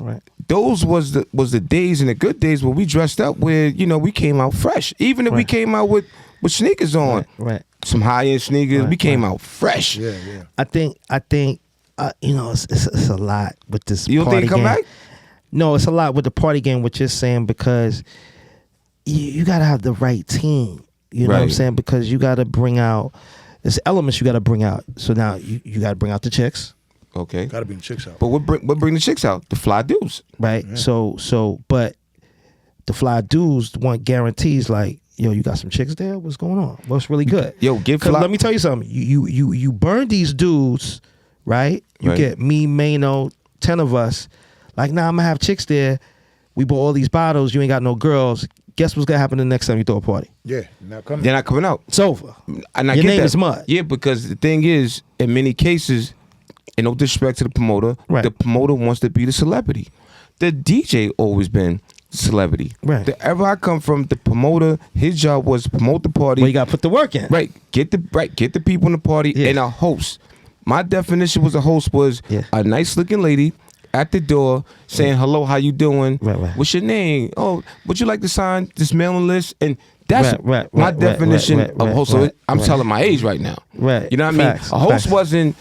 Right. those was the days and the good days where we dressed up where, you know, we came out fresh. Even if we came out with sneakers on. Right. Some high end sneakers, we came out fresh. Yeah. I think you know, it's a lot with this You don't party think it come game. back? No, it's a lot with the party game, what you're saying, because you got to have the right team. You know what I'm saying? Because you got to bring out, there's elements you got to bring out. So now you got to bring out the chicks. Okay. Got to bring the chicks out. But what bring the chicks out? The fly dudes. Right? Yeah. So, but the fly dudes want guarantees like, yo, you got some chicks there? What's going on? What's really good? Yo, let me tell you something. You burn these dudes, right? You get me, Mano, 10 of us. Like, nah, I'm gonna have chicks there. We bought all these bottles. You ain't got no girls. Guess what's gonna happen the next time you throw a party? Yeah, they're not coming out. It's over. And your name is mud. Yeah, because the thing is, in many cases, and no disrespect to the promoter, the promoter wants to be the celebrity. The DJ always been celebrity. Right. The era I come from, the promoter, his job was to promote the party. Well, you gotta put the work in. Right. Get the people in the party and a host. My definition was a host was a nice looking lady at the door saying hello, how you doing? Right. What's your name? Oh, would you like to sign this mailing list? And that's my definition of host. So I'm telling my age right now. Right. You know what I mean? A host wasn't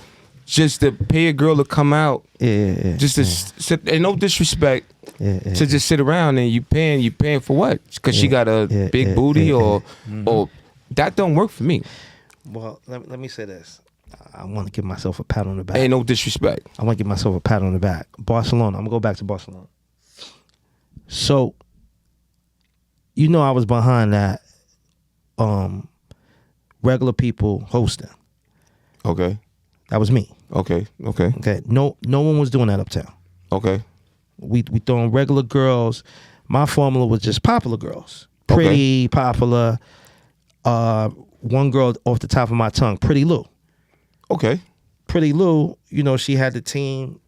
just to pay a girl to come out. Just to sit, and no disrespect. To just sit around and you paying for what? Because she got a big booty or that don't work for me. Well, let me say this. I want to give myself a pat on the back. Ain't no disrespect. I want to give myself a pat on the back. Barcelona. I'm gonna go back to Barcelona. So, you know, I was behind that. Regular people hosting. Okay. That was me. Okay. No one was doing that uptown. Okay. We throwing regular girls. My formula was just popular girls. Pretty, popular. One girl off the top of my tongue, Pretty Lou. Okay. Pretty Lou, you know, she had the team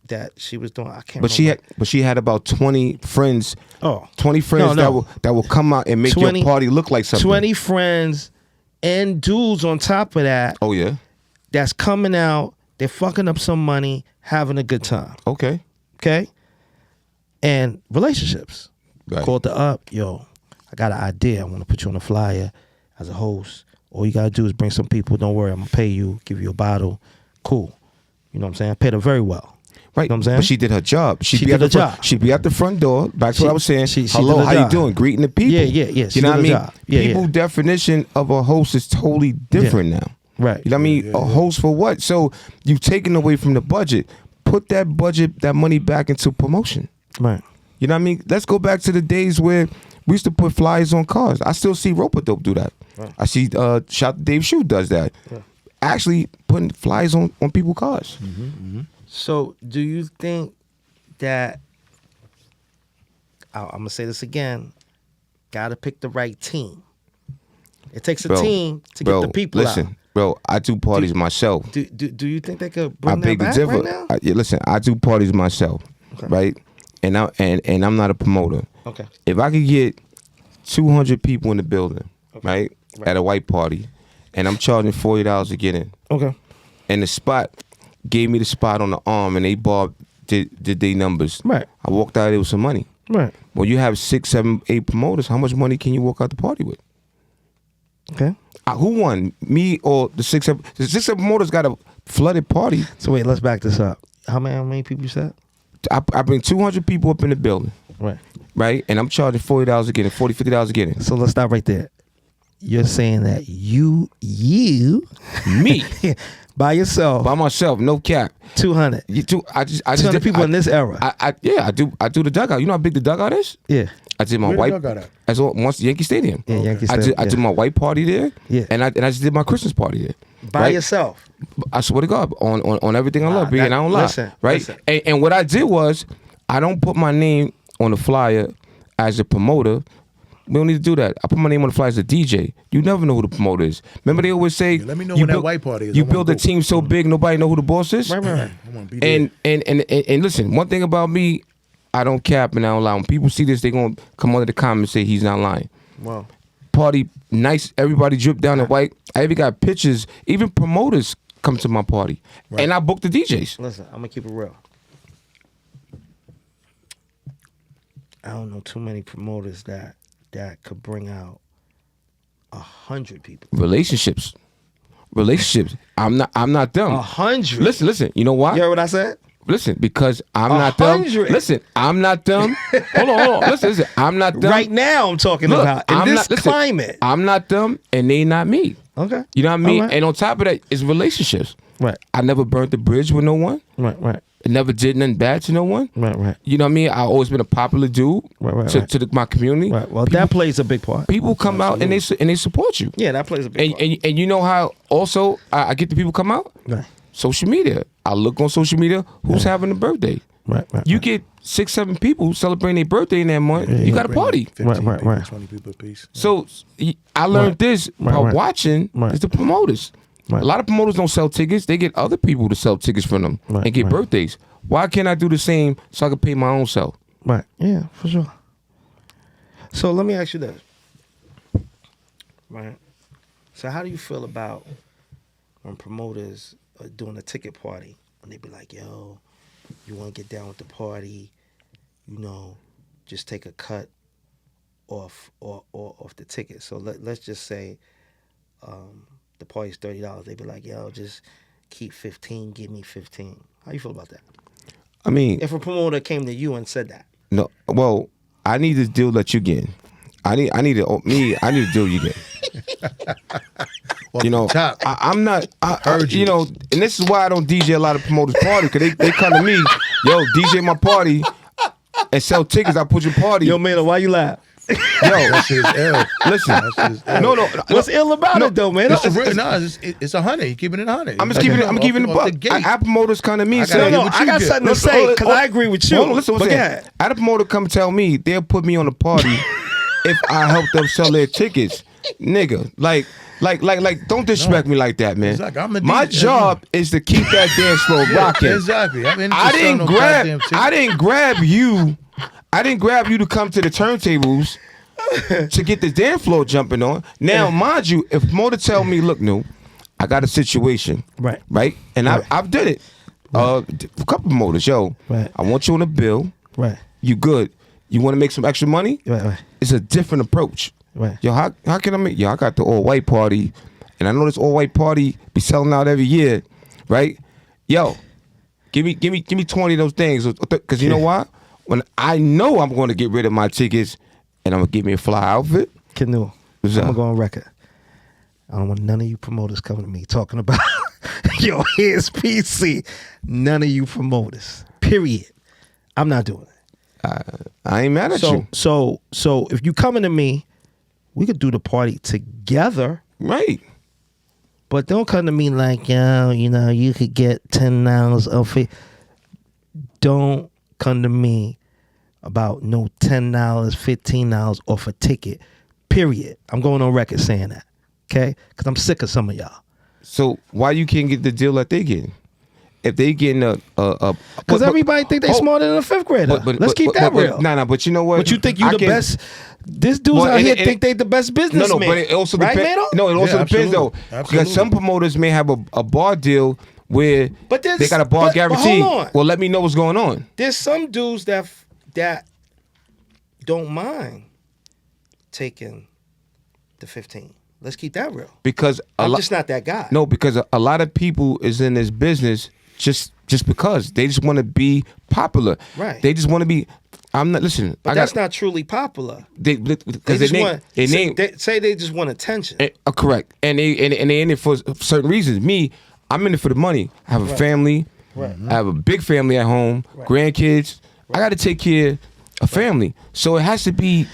that she was doing. I can't. But she had about 20 friends. Oh, 20 friends No. that will come out and make 20 your party look like something. 20 friends and dudes on top of that. Oh yeah. That's coming out. They're fucking up some money, having a good time. Okay. Okay. And relationships. Right. Called the up. Yo, I got an idea. I want to put you on a flyer as a host. All you gotta do is bring some people. Don't worry, I'm gonna pay you. Give you a bottle. Cool. You know what I'm saying? I paid her very well. Right. You know what I'm saying? But she did her job. She did her job. She'd be at the front door. Back to what I was saying. she Hello, did her how job. you doing? Greeting the people. Yeah. You know what I mean? Job. Yeah, People's definition of a host is totally different now. Right. You know what I mean? A host for what? So you've taken away from the budget. Put that money back into promotion. Right. You know what I mean? Let's go back to the days where we used to put flyers on cars. I still see Rope-A-Dope do that. Right. I see shout Dave Shue does that. Yeah. Actually putting flyers on people's cars. Mm-hmm, mm-hmm. So do you think that, I'm going to say this again, got to pick the right team. It takes a team to get the people out. Bro, I do parties myself. Do you think they could bring that back right now? Listen, I do parties myself, right? And I'm not a promoter. Okay. If I could get 200 people in the building, right, at a white party, and I'm charging $40 to get in. Okay. And the spot gave me the spot on the arm, and they did their numbers. Right. I walked out there with some money. Right. When you have 6, 7, 8 promoters, how much money can you walk out the party with? Okay. Who won? Me or the 6, 7? The 6, 7 promoters got a flooded party. So wait, let's back this up. How many people you said? I bring 200 people up in the building. Right. Right? And I'm charging $40 a get in, $40, $50 a get in. So let's stop right there. You're saying that me, by yourself, by myself, no cap, 200. I just 200 people in this era. I do the dugout. You know how big the dugout is? Yeah. I did my Where white. dugout at? As well, once Yankee Stadium. Yeah, Yankee Stadium. I did my white party there. Yeah. And I just did my Christmas party there. By yourself. I swear to God, on everything I love, and I don't lie. Listen, right? Listen. And what I did was, I don't put my name on the flyer as a promoter. We don't need to do that. I put my name on the flyer as a DJ. You never know who the promoter is. Remember they always say, let me know when that white party is. You build a team so big, nobody know who the boss is. Right. I want to be there. And listen, one thing about me, I don't cap and I don't lie. When people see this, they gonna come under the comments and say he's not lying. Wow. Party nice, everybody drip down in white. I even got pictures. Even promoters come to my party, and I book the DJs. Listen, I'm gonna keep it real. I don't know too many promoters that could bring out 100 people. Relationships. I'm not them. 100. Listen. You know why? You heard what I said? Listen, because I'm not them. Listen, I'm not them. Hold on. Listen, I'm not them. Right now, I'm talking about in this climate. I'm not them, and they not me. Okay. You know what I mean? Right. And on top of that, it's relationships. Right. I never burnt the bridge with no one. Right. I never did nothing bad to no one. Right. You know what I mean? I've always been a popular dude to my community. Right. Well, that plays a big part. People come out and they support you. Yeah, that plays a big part. And you know how also I get the people come out? Right. Social media. I look on social media, who's having a birthday? Right. You get 6, 7 people celebrating their birthday in that month, you got a party. 15 people, 20 people a piece. So I learned this by watching is the promoters. Right. A lot of promoters don't sell tickets. They get other people to sell tickets for them and get birthdays. Why can't I do the same so I can pay my own self? Right. Yeah, for sure. So let me ask you this. Right. So how do you feel about when promoters are doing a ticket party and they be like, yo, you want to get down with the party, you know, just take a cut off the ticket. So let's just say the party's $30. They be like, yo, just keep 15, give me 15. How you feel about that? I mean, if a promoter came to you and said that. No, well, I need this deal that you get. I need a deal you get. Well, you know, I'm not. You know, and this is why I don't DJ a lot of promoters' party, because they come to me, yo, DJ my party and sell tickets. I put your party. Yo, man, why you laugh? Yo, that shit is ill. Listen, no. What's ill about it though, man? It's 100. You keeping it 100. I'm keeping the buck. I promoters come to me and say, I got something to say because I agree with you. Listen, I had a promoter come tell me they'll put me on the party if I help them sell their tickets. nigga, like, don't disrespect me like that, man. Exactly. I'm the My DJ. job is to keep that dance floor rocking. Exactly. I mean, I didn't grab you. I didn't grab you to come to the turntables to get the dance floor jumping on. Now, mind you, if promoter tell me, look, no, I got a situation, Right. and I've done it. A couple promoters, yo, I want you on a bill. Right. You good? You want to make some extra money? Right. It's a different approach. Right. Yo, how can I make? Yo, I got the all white party, and I know this all white party be selling out every year, right? Yo, give me 20 of those things, because you know why? When I know I'm going to get rid of my tickets, and I'm gonna get me a fly outfit. KidNu, I'm gonna go on record. I don't want none of you promoters coming to me talking about yo, here's PC. None of you promoters. Period. I'm not doing it. I ain't mad at you. So if you coming to me, we could do the party together. Right. But don't come to me like, yo, you know, you could get $10 off it. Don't come to me about no $10, $15 off a ticket. Period. I'm going on record saying that. Okay? Because I'm sick of some of y'all. So why you can't get the deal that they getting? If they getting because everybody think they smarter than a fifth grader. Let's keep that real. Nah, but you know what? But you think you the best? This dudes out here think they the best businessman. No, but it also right, depends. Mano? No, it also depends though. Absolutely. Because some promoters may have a bar deal where they got a bar guarantee. But hold on. Well, let me know what's going on. There's some dudes that don't mind taking the 15. Let's keep that real. Because I'm just not that guy. No, because a lot of people is in this business just because they just want to be popular. Right. They just want to be. I'm not listening. But that's not truly popular. They just say they just want attention. Correct, and they in it for certain reasons. Me, I'm in it for the money. I have a family. Right. I have a big family at home. Right. Grandkids. Right. I got to take care of family, so it has to be.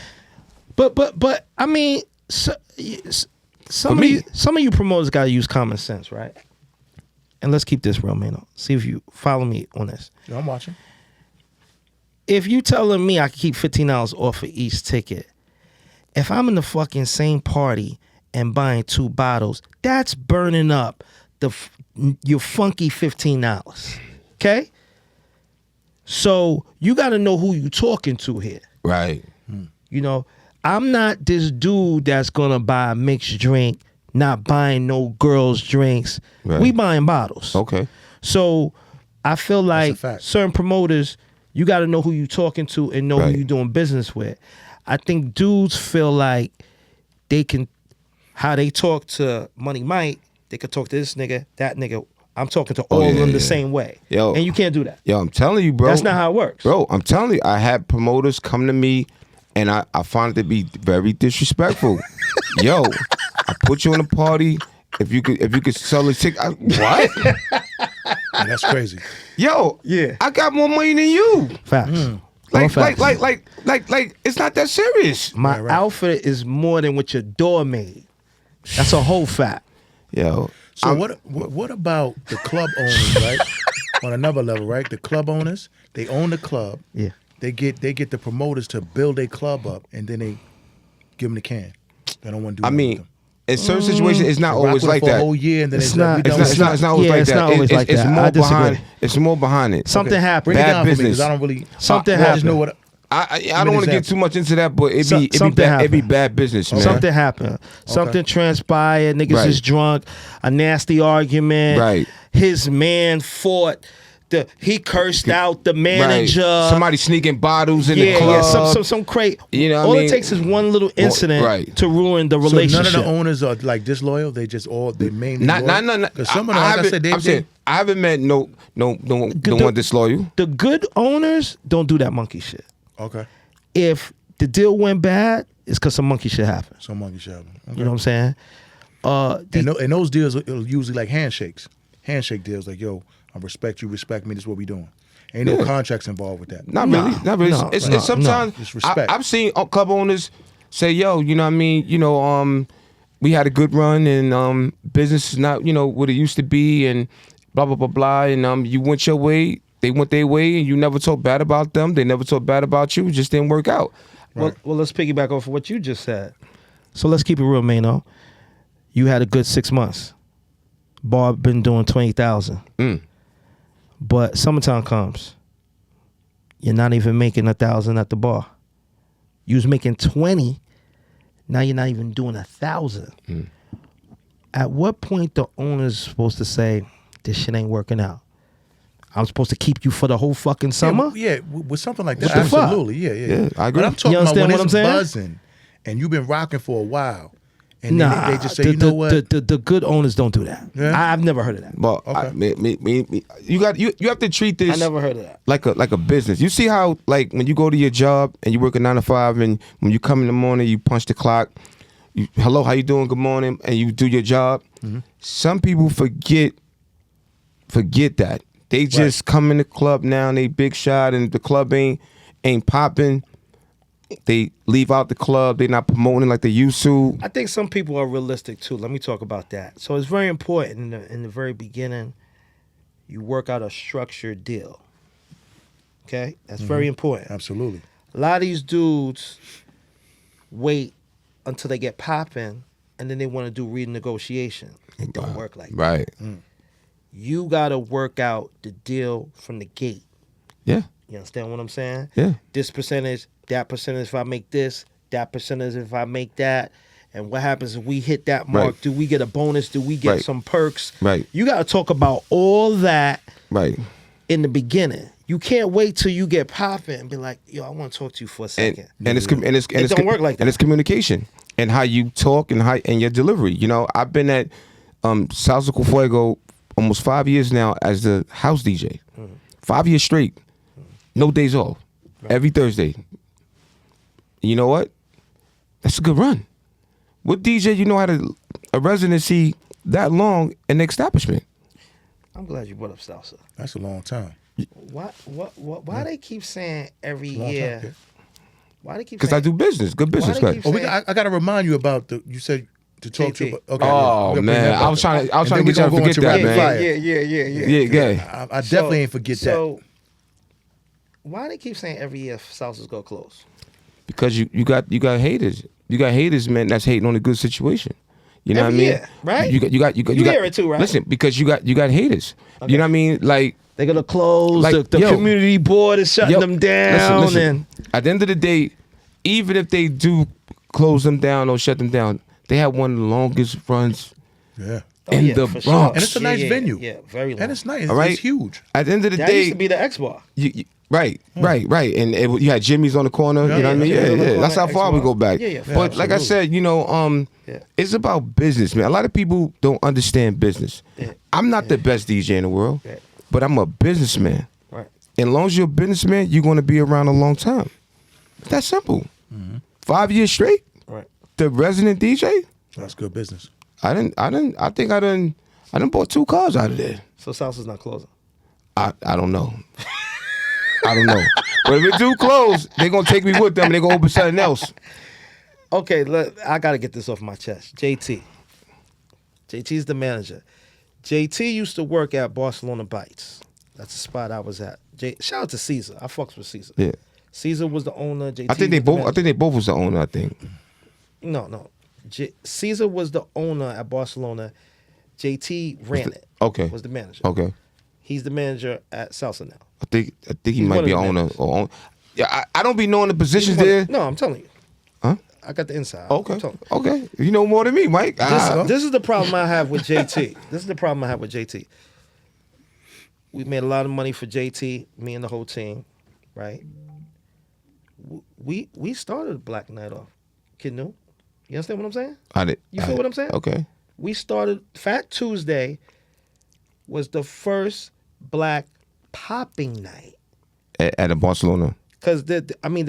But I mean, some of you promoters got to use common sense, right? And let's keep this real, man. See if you follow me on this. Yeah, I'm watching. If you telling me I can keep $15 off of each ticket, if I'm in the fucking same party and buying 2 bottles, that's burning up your funky $15. Okay? So you got to know who you talking to here. Right. You know, I'm not this dude that's going to buy a mixed drink, not buying no girls' drinks. Right. We buying bottles. Okay. So I feel like certain promoters, you got to know who you talking to and know who you doing business with. I think dudes feel like they can, how they talk to Money Mike, they could talk to this nigga, that nigga. I'm talking to all of them the same way. Yo, and you can't do that. Yo, I'm telling you, bro. That's not how it works. Bro, I'm telling you, I had promoters come to me and I find it to be very disrespectful. Yo, I put you on a party. If you could sell a ticket, what? Yeah, that's crazy. Yo, yeah, I got more money than you. Facts. Like, it's not that serious. My outfit is more than what your door made. That's a whole fact. Yo. So what about the club owners, right? On another level, right? The club owners, they own the club. Yeah. They get the promoters to build a club up, and then they give them the can. They don't want to do. I mean, in certain situations, it's not always like that. For a whole year, and then it's not always like that. It's more behind. It's more behind it. Something happened. Bad business. I don't really. Something happened. I just know what. I don't want to get too much into that, but it'd be bad business, man. Something happened. Something transpired. Niggas is drunk. A nasty argument. Right. His man fought. He cursed out the manager. Right. Somebody sneaking bottles in the club. Yeah, some crate. You know, all it takes is one little incident to ruin the relationship. So none of the owners are like disloyal. They just they mainly not. Because some of them, like I said, I haven't met no one disloyal. The good owners don't do that monkey shit. Okay. If the deal went bad, it's because some monkey shit happened. Some monkey shit happened. Okay. You know what I'm saying? And those deals are usually like handshakes. Handshake deals like, yo, I respect you, respect me, this is what we doing. Ain't no contracts involved with that. Not really. It's sometimes it's respect. I've seen club owners say, yo, you know what I mean? You know, we had a good run and business is not, you know, what it used to be and blah, blah, blah, blah. And you went your way. They went their way, and you never talk bad about them. They never talk bad about you. It just didn't work out. Right. Well, let's piggyback off of what you just said. So let's keep it real, Maino. You had a good 6 months. Bar been doing 20,000. But summertime comes. You're not even making 1,000 at the bar. You was making 20. Now you're not even doing 1,000. At what point the owner's supposed to say, this shit ain't working out? I'm supposed to keep you for the whole fucking summer? Yeah, with something like that, What the fuck? absolutely. Yeah. I agree. But I'm talking You about understand when what I'm it's saying? buzzing and you've been rocking for a while, and Nah, then they just say, you know what? The good owners don't do that. Yeah? I've never heard of that. But you have to treat this. I never heard of that. Like a business. You see how like when you go to your job and you work a 9 to 5, and when you come in the morning, you punch the clock. Hello, how you doing? Good morning, and you do your job. Some people forget that. They just come in the club now and they big shot, and the club ain't popping. They leave out the club. They're not promoting like they used to. I think some people are realistic too. Let me talk about that. So it's very important in the very beginning, you work out a structured deal. Okay? That's very important. Absolutely. A lot of these dudes wait until they get popping and then they want to do renegotiation. It don't work like that. Right. You got to work out the deal from the gate. Yeah. You understand what I'm saying? Yeah. This percentage, that percentage if I make this, that percentage if I make that. And what happens if we hit that mark? Right. Do we get a bonus? Do we get some perks? Right. You got to talk about all that Right. in the beginning. You can't wait till you get popping and be like, yo, I want to talk to you for a second. It don't work like that. And it's communication and how you talk and your delivery. You know, I've been at Salsa con Fuego almost 5 years now as the house DJ. 5 years straight. No days off. Right. Every Thursday. You know what? That's a good run. What DJ you know had a residency that long in the establishment? I'm glad you brought up salsa. That's a long time. Why they keep saying every year? Time, Why they keep? Because I do business, good business. Why they keep I got to remind you about you said to talk to. Okay. Oh man, I was trying to get you to forget that, man. Yeah. I definitely ain't forget that. So why they keep saying every year salsas go close? Because you got haters. You got haters, man. That's hating on a good situation. You know every what I mean? Year, right? You got hear it too, right? Listen, because you got haters. Okay. You know what I mean? Like they're gonna close. Like, the community board is shutting them down. Listen. And at the end of the day, even if they do close them down or shut them down, they have one of the longest runs. Yeah. In the Bronx. Sure. And it's a nice venue. Yeah, very long. And it's nice. All right? It's huge. At the end of the that day, used to be the X Bar. Right. And you had Jimmy's on the corner. You know what I mean? Yeah. That's how far we go back. Yeah, but like I said, you know, it's about business, man. A lot of people don't understand business. Yeah. I'm not the best DJ in the world, but I'm a businessman. Right. And as long as you're a businessman, you're going to be around a long time. That's simple. 5 years straight. Right. The resident DJ. That's good business. I think I done bought 2 cars out of there. So salsa's not closing. I don't know. I don't know. But if it do close, they're going to take me with them and they're going to open something else. Okay, I got to get this off my chest. JT's the manager. JT used to work at Barcelona Bites. That's the spot I was at. Shout out to Caesar. I fucks with Caesar. Yeah. Caesar was the owner. JT I think they both was the owner, I think. No. Caesar was the owner at Barcelona. JT ran it. Okay. Was the manager. Okay. He's the manager at Salsa now. I think he might be owner or yeah, I don't be knowing the positions there. No, I'm telling you. Huh? I got the inside. Okay. You know more than me, Mike. This is the problem I have with JT. We made a lot of money for JT, me and the whole team, right? We started a Black Night Off. KidNu. You understand what I'm saying? You feel what I'm saying? Okay. We started, Fat Tuesday was the first black popping night. At a Barcelona. Because, there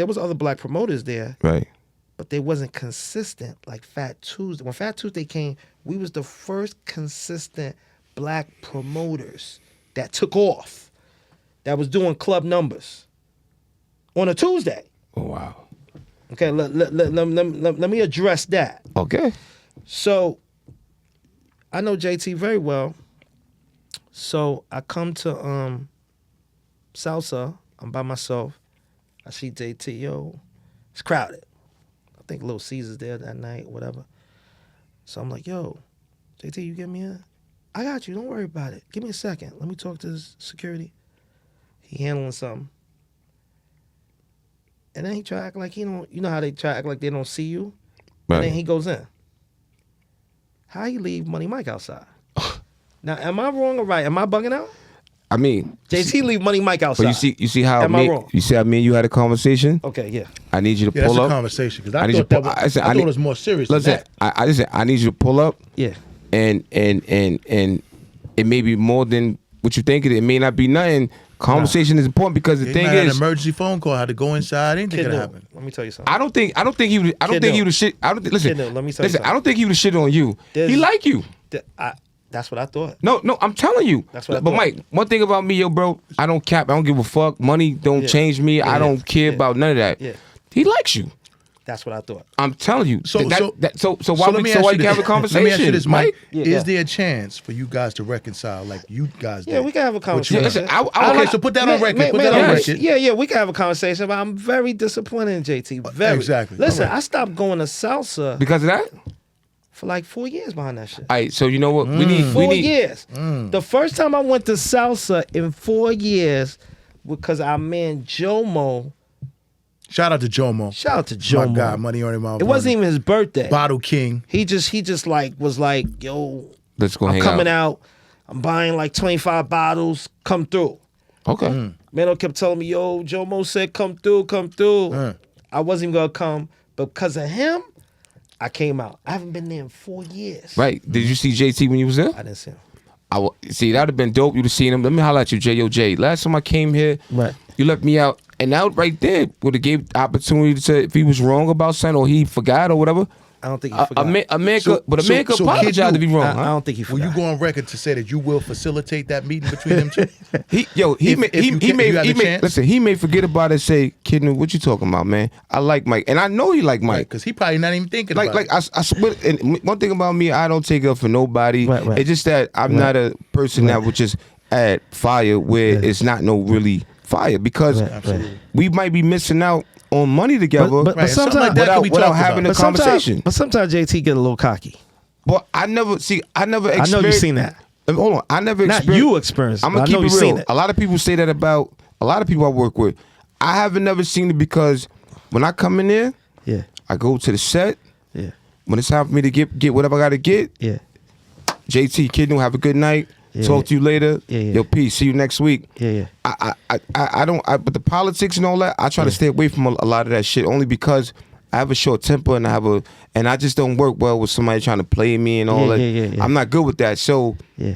was other black promoters there. Right. But they wasn't consistent like Fat Tuesday. When Fat Tuesday came, we was the first consistent black promoters that took off, that was doing club numbers on a Tuesday. Oh, wow. Okay, let me address that. Okay. So, I know JT very well. So, I come to Salsa. I'm by myself. I see JT. Yo, it's crowded. think Little Caesars there that night, whatever. So I'm like, yo, JT, you get me in? I got you. Don't worry about it. Give me a second. Let me talk to this security. He handling something. And then he try to act like he don't, you know how they try to act like they don't see you? Right. And then he goes in. How you leave Money Mike outside? Now, am I wrong or right? Am I bugging out? I mean, JT leave Money Mike outside. but you see how Am I wrong? you see how me and you had a conversation. Okay, yeah. I need you to Yeah, that's pull a up. conversation because I need you thought to that pull- was, I thought it was more serious Listen, than that. I listen. I need you to pull up. Yeah. And it may be more than what you think it is. It may not be nothing. Conversation is important because the He thing might have is, an emergency phone call, had to go inside. Anything Kid could Nu, happen. let me tell you something. I don't think he would. I don't Kid think Nu. he would shit. I don't listen. Kid Nu, let me tell you listen. I something. don't think he would shit on you. There's- He like you. That's what I thought. No, I'm telling you. That's what I But thought. Mike, one thing about me, yo, bro, I don't cap. I don't give a fuck. Money don't Yeah. change me. Yeah. I don't care Yeah. about none of that. Yeah. He likes you. That's what I thought. I'm telling you. So why let me ask you you can have a this. conversation? Let me ask you this, Mike. Yeah, Is yeah. there a chance for you guys to reconcile like you guys did? Yeah, we can have a What you conversation. Listen, want? I Okay, like- so put that on record. Put that on on record. record. Yeah, we can have a conversation, but I'm very disappointed in JT. Very. Exactly. Listen, All right. I stopped going to salsa Because of that. for like 4 years behind that shit. All right. So you know what? We need. 4 years. The first time I went to salsa in 4 years, because our man Jomo, Shout out to Jomo. shout out to Jomo. My God, money earning my It wasn't even his birthday. Bottle King. He just like was like, yo, Let's go I'm hang coming out. out. I'm buying like 25 bottles. Come through. Okay. Mano kept telling me, yo, Jomo said, come through. I wasn't even gonna come, but because of him, I came out. I haven't been there in 4 years. Right. Did you see JT when you was there? I didn't see him. See, that'd have been dope. You'd have seen him. Let me holler at you, J.O.J. Last time I came here, Right. you left me out. And out right there would have gave opportunity to say if he was wrong about something or he forgot or whatever. I don't think he A forgot. man So- could so Kid apologize Nu, if he wrong. I huh? don't think he Will forgot. you go on record to say that you will facilitate that meeting between them two? He If you had the chance? listen. He may forget about it. And say, KidNu, what you talking about, man? I like Mike, and I know he like Mike. Because he probably not even thinking Like, about it. I swear. And one thing about me, I don't take up for nobody. Right. It's just that I'm not a person that would just add fire where it's not no really fire because Right. we might be missing out on money together. But Right, something sometimes like that can be without talked having about. a conversation. But sometimes JT get a little cocky. But I never experienced. I know you've seen that. Hold on, I never Not experienced. you experienced. I'm but gonna I keep know it you've seen real. it. A lot of people say that about a lot of people I work with. I haven't never seen it because when I come in there, Yeah. I go to the set. Yeah. When it's time for me to get whatever I got to get, Yeah. JT, KidNu, have a good night. Yeah, Talk to you later. Yeah. Yo, peace. See you next week. Yeah. I don't. But the politics and all that, I try to stay away from a lot of that shit only because I have a short temper and I just don't work well with somebody trying to play me and all that. Yeah. I'm not good with that. So Yeah.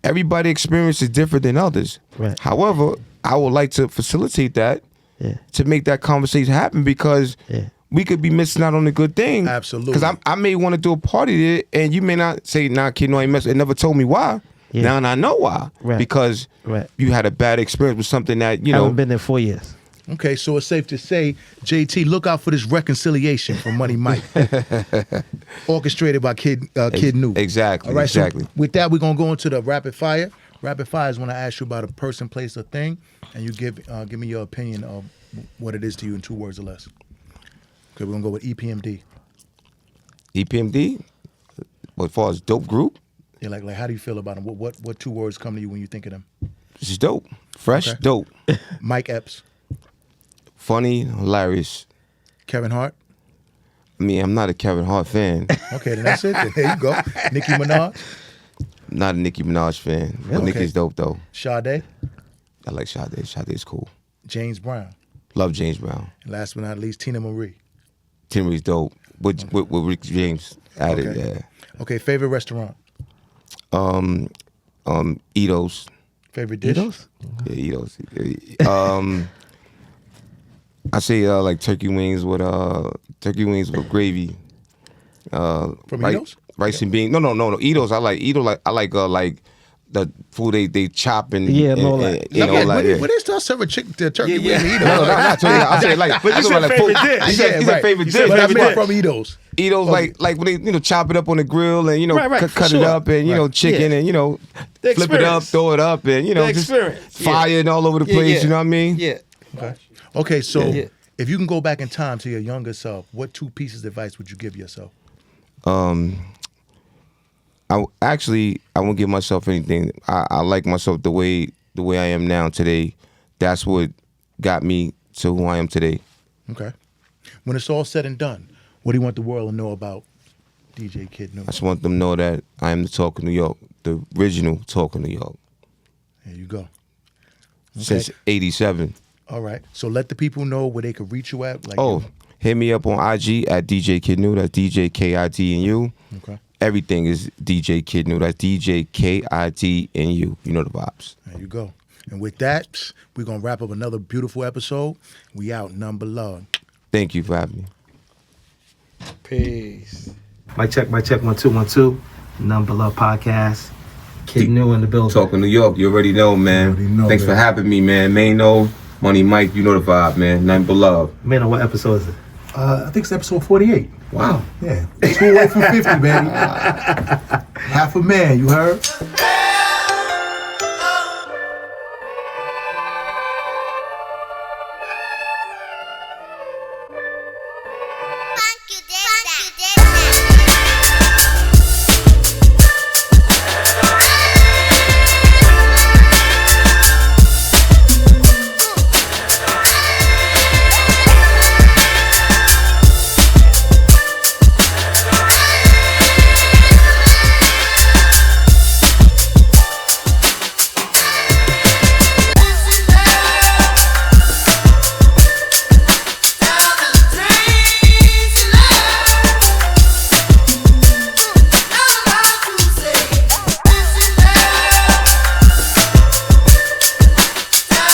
everybody experience is different than others. Right. However, I would like to facilitate that Yeah. to make that conversation happen because Yeah. we could be missing out on a good thing. Absolutely. Because I may want to do a party there, and you may not say, "Nah, kid, no, I ain't mess." It never told me why. Yeah. Now I know why. Right. Because Right. you had a bad experience with something that you know. Haven't been there 4 years. Okay, so it's safe to say, JT, look out for this reconciliation from Money Mike, orchestrated by KidNu. Exactly. All right. Exactly. So with that, we're gonna go into the rapid fire. Rapid fire is when I ask you about a person, place, or thing, and you give me your opinion of what it is to you in 2 words or less. Okay, we're gonna go with EPMD. EPMD. As far as dope group, Yeah, like how do you feel about them? What 2 words come to you when you think of them? this is dope. Fresh, Okay. dope, Mike Epps, funny, hilarious. Kevin Hart. I mean, I'm not a Kevin Hart fan. Okay, then that's it. There you go. Nicki Minaj, Not a Nicki Minaj fan. But Okay. Nicki's dope though. Sade, I like Sade. Sade's cool. James Brown, Love James Brown. and last but not least, Tina Marie. Timmy's dope. With Rick James added, Okay. yeah. Okay, favorite restaurant, Edos. favorite dish. Yeah, Edos. I say like turkey wings with gravy. From Edos? Rice and beans. No. Edos. I like the food they chop and Yeah, and all that. You know, like when they start serving turkey wings in Edos? No, not turkey. I say like. But you said favorite dish. He said favorite dish. But I Favorite meant dish. from Edos. Edos like when they chop it up on the grill and Right, cut sure. it up and chicken Yeah. and The flip it up, experience. throw it up and The just experience. Yeah. fire and all over the place. Yeah. You know what I mean? Yeah. Okay, so Yeah. If you can go back in time to your younger self, what 2 pieces of advice would you give yourself? I won't give myself anything. I like myself the way I am now today. That's what got me to who I am today. Okay. When it's all said and done, what do you want the world to know about DJ KidNu? I just want them to know that I am the Talk of New York, the original Talk of New York. There you go. Okay. Since '87. All right. So let the people know where they could reach you at. Like Hit me up on IG at DJ KidNu. That's DJ KIDNU. Okay. Everything is DJ KidNu. That's DJ KIDNU. You know the vibes. There you go. And with that, we're going to wrap up another beautiful episode. We out. NuttinButLuv. Thank you for having me. Peace. Mic check, 1 2 1 2. NuttinButLuv podcast. KidNu in the building. Talking New York, you already know, man. Thanks for having me, man. Mainovent, Money Mike, you know the vibe, man. NuttinButLuv. Man, what episode is it? I think it's episode 48. Wow. Yeah. 2 away from 50, baby. Half a man, you heard?